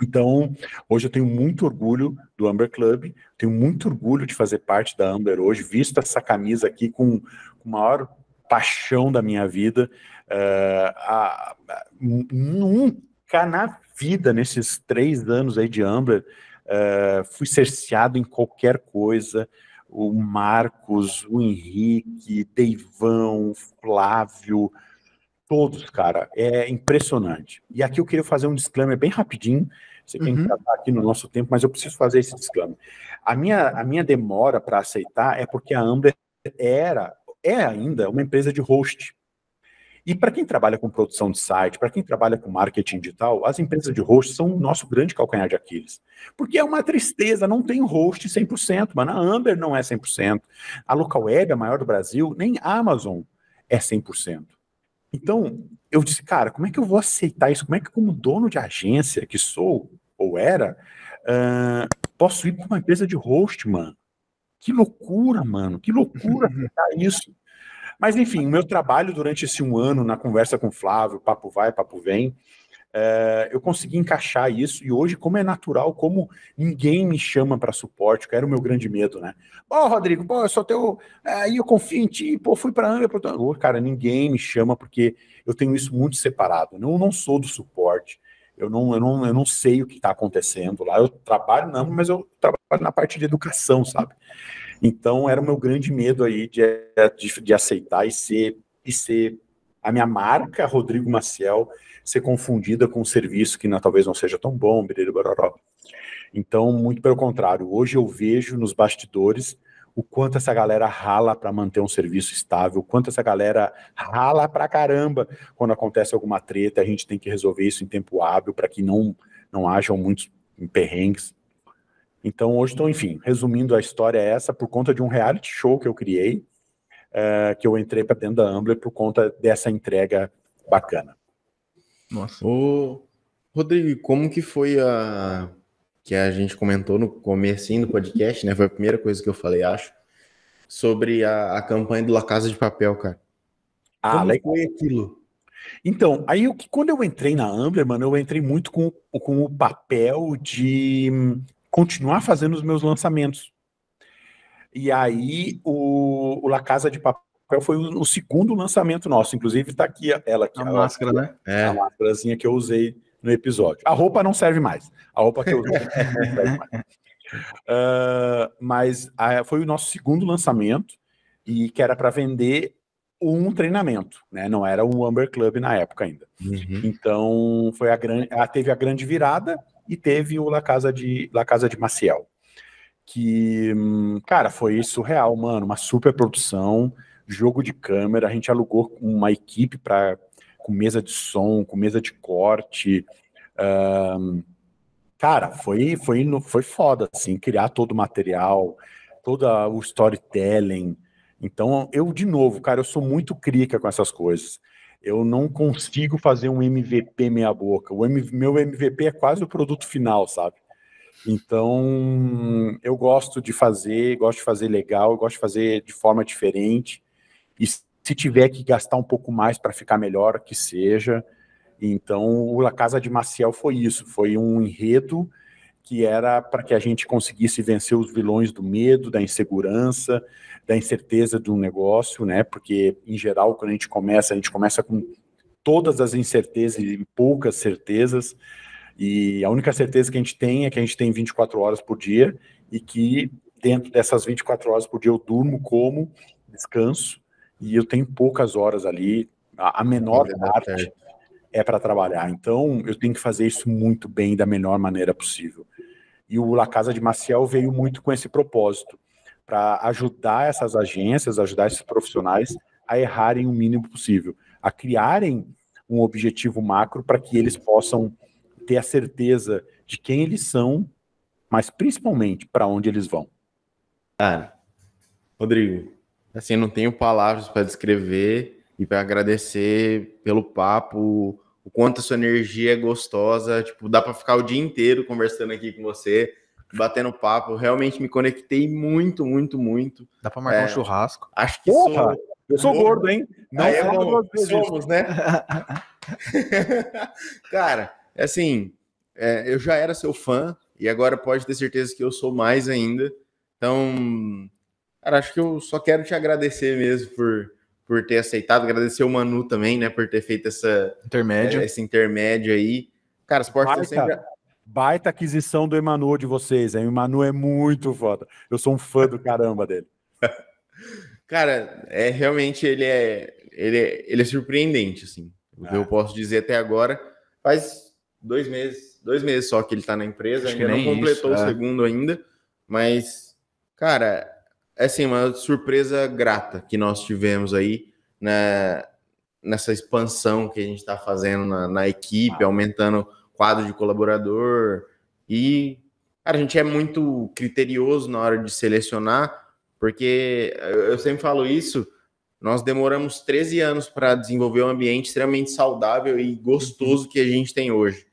Então, hoje eu tenho muito orgulho do Amber Club, tenho muito orgulho de fazer parte da Amber hoje, visto essa camisa aqui com a maior paixão da minha vida. Nunca na vida, nesses 3 anos aí de Amber, fui cerceado em qualquer coisa. O Marcos, o Henrique, Deivão, Flávio, todos, cara, é impressionante. E aqui eu queria fazer um disclaimer bem rapidinho, você quer entrar aqui no nosso tempo, mas eu preciso fazer esse disclaimer. A minha demora para aceitar é porque a Amber é ainda uma empresa de host. E para quem trabalha com produção de site, para quem trabalha com marketing digital, as empresas de host são o nosso grande calcanhar de Aquiles. Porque é uma tristeza, não tem host 100%, mas a Amber não é 100%. A Localweb, a maior do Brasil, nem a Amazon é 100%. Então, eu disse, cara, como é que eu vou aceitar isso? Como é que, como dono de agência que sou, ou era, posso ir para uma empresa de host, mano? Que loucura, mano, que loucura aceitar isso. Mas, enfim, o meu trabalho durante esse 1 ano, na conversa com o Flávio, papo vai, papo vem, eu consegui encaixar isso, e hoje, como é natural, como ninguém me chama para suporte, que era o meu grande medo, né? Rodrigo, eu sou teu... Aí eu confio em ti, fui para a Amber... Cara, ninguém me chama, porque eu tenho isso muito separado. Eu não sou do suporte, eu não sei o que está acontecendo lá. Eu trabalho, não, mas eu trabalho na parte de educação, sabe? Então, era o meu grande medo aí de aceitar e ser a minha marca, Rodrigo Maciel, ser confundida com um serviço que talvez não seja tão bom, bararó. Então, muito pelo contrário, hoje eu vejo nos bastidores o quanto essa galera rala para manter um serviço estável, o quanto essa galera rala pra caramba quando acontece alguma treta, a gente tem que resolver isso em tempo hábil para que não hajam muitos perrengues. Então, hoje estou, enfim, resumindo a história essa, por conta de um reality show que eu criei, que eu entrei para dentro da Amber por conta dessa entrega bacana. Nossa. Ô, Rodrigo, como que foi que a gente comentou no comecinho do podcast, né? Foi a primeira coisa que eu falei, acho, sobre a campanha do La Casa de Papel, cara. Como legal. foi aquilo? Então, aí quando eu entrei na Amber, mano, eu entrei muito com o papel de continuar fazendo os meus lançamentos. E aí o La Casa de Papel foi o segundo lançamento nosso, inclusive tá aqui ela aqui. A máscara, né? A máscarazinha que eu usei no episódio. A roupa não serve mais. A roupa que eu usei não serve mais. Mas foi o nosso segundo lançamento, e que era para vender um treinamento, né? Não era o Amber Club na época ainda. Uhum. Então teve a grande virada e teve o La Casa de Maciel, que, cara, foi surreal, mano, uma super produção, jogo de câmera, a gente alugou uma equipe com mesa de som, com mesa de corte, cara, foi foda, assim, criar todo o material, todo o storytelling. Então, de novo, cara, eu sou muito crica com essas coisas. Eu não consigo fazer um MVP meia boca. Meu MVP é quase o produto final, sabe? Então, eu gosto de fazer legal, eu gosto de fazer de forma diferente. E se tiver que gastar um pouco mais para ficar melhor, que seja. Então, o La Casa de Maciel foi isso. Foi um enredo que era para que a gente conseguisse vencer os vilões do medo, da insegurança, da incerteza de um negócio, né? Porque, em geral, quando a gente começa com todas as incertezas e poucas certezas, e a única certeza que a gente tem é que a gente tem 24 horas por dia, e que dentro dessas 24 horas por dia eu durmo, como, descanso, e eu tenho poucas horas ali, a menor parte é para trabalhar. Então, eu tenho que fazer isso muito bem, da melhor maneira possível. E o La Casa de Maciel veio muito com esse propósito, para ajudar essas agências, ajudar esses profissionais a errarem o mínimo possível, a criarem um objetivo macro para que eles possam ter a certeza de quem eles são, mas principalmente para onde eles vão. Cara, Rodrigo, assim, eu não tenho palavras para descrever e para agradecer pelo papo, o quanto a sua energia é gostosa, tipo, dá para ficar o dia inteiro conversando aqui com você, batendo papo, realmente me conectei muito, muito, muito. Dá para marcar um churrasco. Acho que sou... Eu sou gordo, hein? Não é bom, somos, né? Cara, assim, eu já era seu fã e agora pode ter certeza que eu sou mais ainda. Então, cara, acho que eu só quero te agradecer mesmo por ter aceitado, agradecer o Manu também, né, por ter feito esse intermédio aí. Cara, as portas sempre... Baita aquisição do Emanu de vocês, hein? O Emanu é muito foda. Eu sou um fã do caramba dele. Cara, realmente ele é surpreendente, assim. Eu posso dizer até agora, faz 2 meses só que ele tá na empresa, ainda não completou o segundo ainda, mas, cara, é assim, uma surpresa grata que nós tivemos aí nessa expansão que a gente tá fazendo na equipe, aumentando o quadro de colaborador e, cara, a gente é muito criterioso na hora de selecionar, porque eu sempre falo isso, nós demoramos 13 anos para desenvolver um ambiente extremamente saudável e gostoso que a gente tem hoje.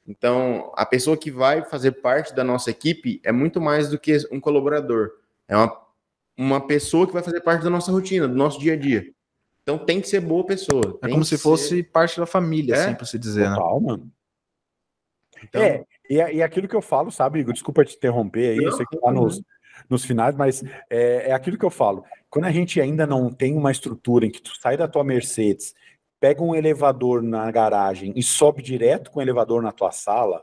Então, a pessoa que vai fazer parte da nossa equipe é muito mais do que um colaborador. É uma pessoa que vai fazer parte da nossa rotina, do nosso dia a dia. Então, tem que ser boa pessoa. É como se fosse parte da família, assim, para se dizer, total, né? Mano. Então... E aquilo que eu falo, sabe, Igor? Desculpa te interromper aí, eu sei que tá nos finais, mas é aquilo que eu falo. Quando a gente ainda não tem uma estrutura em que tu sai da tua Mercedes, pega um elevador na garagem e sobe direto com o elevador na tua sala,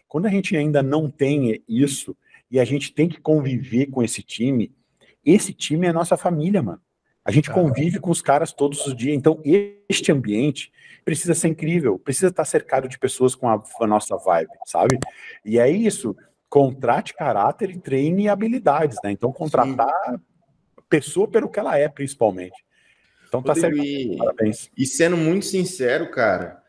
quando a gente ainda não tem isso e a gente tem que conviver com esse time é a nossa família, mano. A gente convive com os caras todos os dias, então este ambiente precisa ser incrível, precisa estar cercado de pessoas com a nossa vibe, sabe? E é isso, contrate caráter e treine habilidades, né? Então contratar a pessoa pelo que ela é, principalmente. Então tá certo. Parabéns. E sendo muito sincero, cara,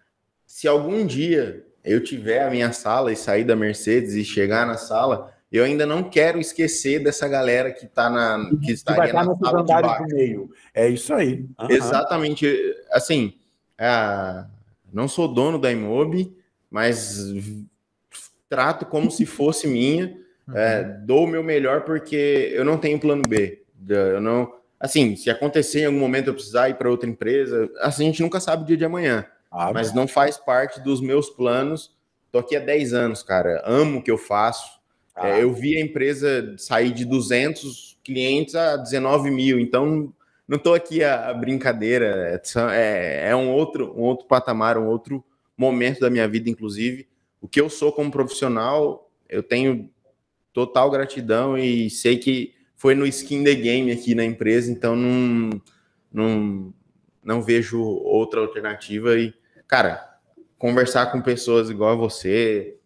se algum dia eu tiver a minha sala e sair da Mercedes e chegar na sala, eu ainda não quero esquecer dessa galera que está que estaria na sala de baixo. Do meio. É isso aí. Exatamente. Assim, não sou dono da Imob, mas trato como se fosse minha. Dou o meu melhor porque eu não tenho plano B. Eu não... Assim, se acontecer em algum momento eu precisar ir para outra empresa, assim, a gente nunca sabe o dia de amanhã. Mas não faz parte dos meus planos. Tô aqui há 10 anos, cara. Amo o que eu faço. Eu vi a empresa sair de 200 clientes a 19 mil. Então, não tô aqui a brincadeira. É um outro patamar, um outro momento da minha vida, inclusive. O que eu sou como profissional, eu tenho total gratidão e sei que foi no skin the game aqui na empresa, então não vejo outra alternativa. E, cara, conversar com pessoas igual a você,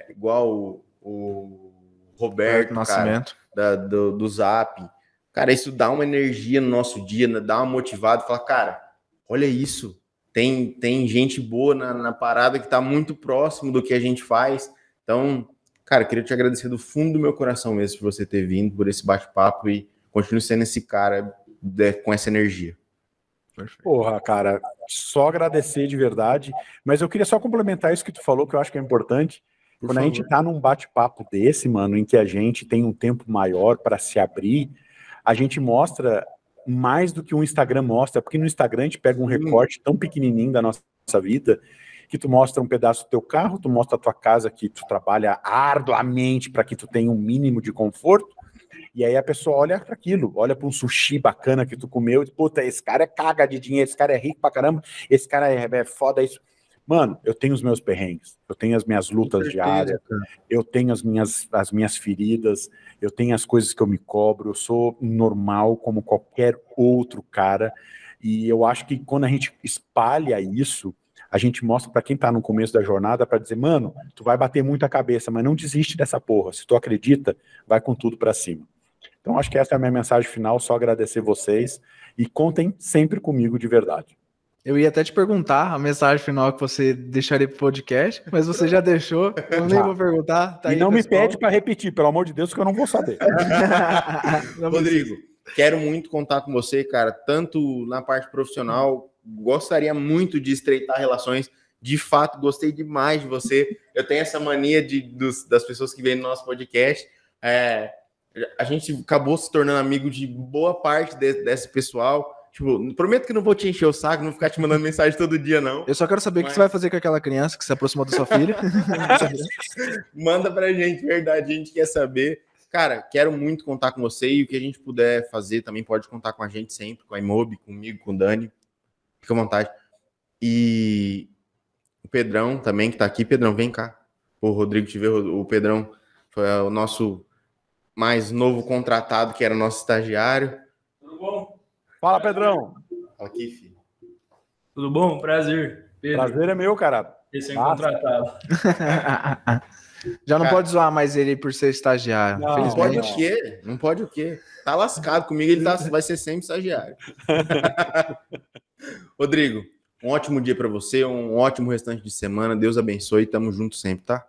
igual o Roberto, Nascimento, cara, do Zap, cara, isso dá uma energia no nosso dia, dá uma motivada, fala, cara, olha isso, tem gente boa na parada que tá muito próximo do que a gente faz. Então, cara, queria te agradecer do fundo do meu coração mesmo por você ter vindo, por esse bate-papo e continue sendo esse cara com essa energia. Perfeito. Porra, cara, só agradecer de verdade, mas eu queria só complementar isso que tu falou, que eu acho que é importante. Quando a gente tá num bate-papo desse, mano, em que a gente tem um tempo maior para se abrir, a gente mostra mais do que o Instagram mostra, porque no Instagram a gente pega um recorte tão pequenininho da nossa vida, que tu mostra um pedaço do teu carro, tu mostra a tua casa que tu trabalha arduamente para que tu tenha um mínimo de conforto, e aí a pessoa olha para aquilo, olha para um sushi bacana que tu comeu e diz, puta, esse cara caga de dinheiro, esse cara é rico pra caramba, esse cara é foda isso. Mano, eu tenho os meus perrengues, eu tenho as minhas lutas diárias, eu tenho as minhas feridas, eu tenho as coisas que eu me cobro, eu sou normal como qualquer outro cara, e eu acho que quando a gente espalha isso, a gente mostra para quem tá no começo da jornada para dizer, mano, tu vai bater muito a cabeça, mas não desiste dessa porra. Se tu acredita, vai com tudo para cima. Então, acho que essa é a minha mensagem final, só agradecer vocês e contem sempre comigo de verdade. Eu ia até te perguntar a mensagem final que você deixaria pro podcast, mas você já deixou, eu nem vou perguntar. Tá e aí, não pessoal. me pede para repetir, pelo amor de Deus, que eu não vou saber. Rodrigo, quero muito contar com você, cara, tanto na parte profissional, gostaria muito de estreitar relações, de fato, gostei demais de você, eu tenho essa mania das pessoas que vêm no nosso podcast, a gente acabou se tornando amigo de boa parte desse pessoal. Tipo, prometo que não vou te encher o saco, não ficar te mandando mensagem todo dia, não. Eu só quero saber o que você vai fazer com aquela criança que se aproximou da sua filha. Manda pra gente, verdade, a gente quer saber. Cara, quero muito contar com você e o que a gente puder fazer também pode contar com a gente sempre, com a Imob, comigo, com o Dani. Fica à vontade. E o Pedrão também, que tá aqui. Pedrão, vem cá. O Rodrigo te vê, o Pedrão foi o nosso mais novo contratado, que era o nosso estagiário. Tudo bom? Fala, Pedrão. Aqui, filho. Tudo bom? Prazer, Pedro. Prazer é meu, cara. Recém-contratado. Já não pode zoar mais ele por ser estagiário. Não pode o quê? Não pode o quê? Tá lascado comigo, ele vai ser sempre estagiário. Rodrigo, um ótimo dia para você, um ótimo restante de semana. Deus abençoe, tamo junto sempre, tá?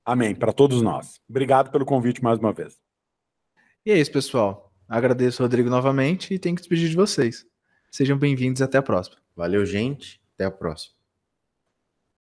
Amém, para todos nós. Obrigado pelo convite mais uma vez. E é isso, pessoal. Agradeço o Rodrigo novamente e tenho que despedir de vocês. Sejam bem-vindos e até a próxima. Valeu, gente. Até a próxima.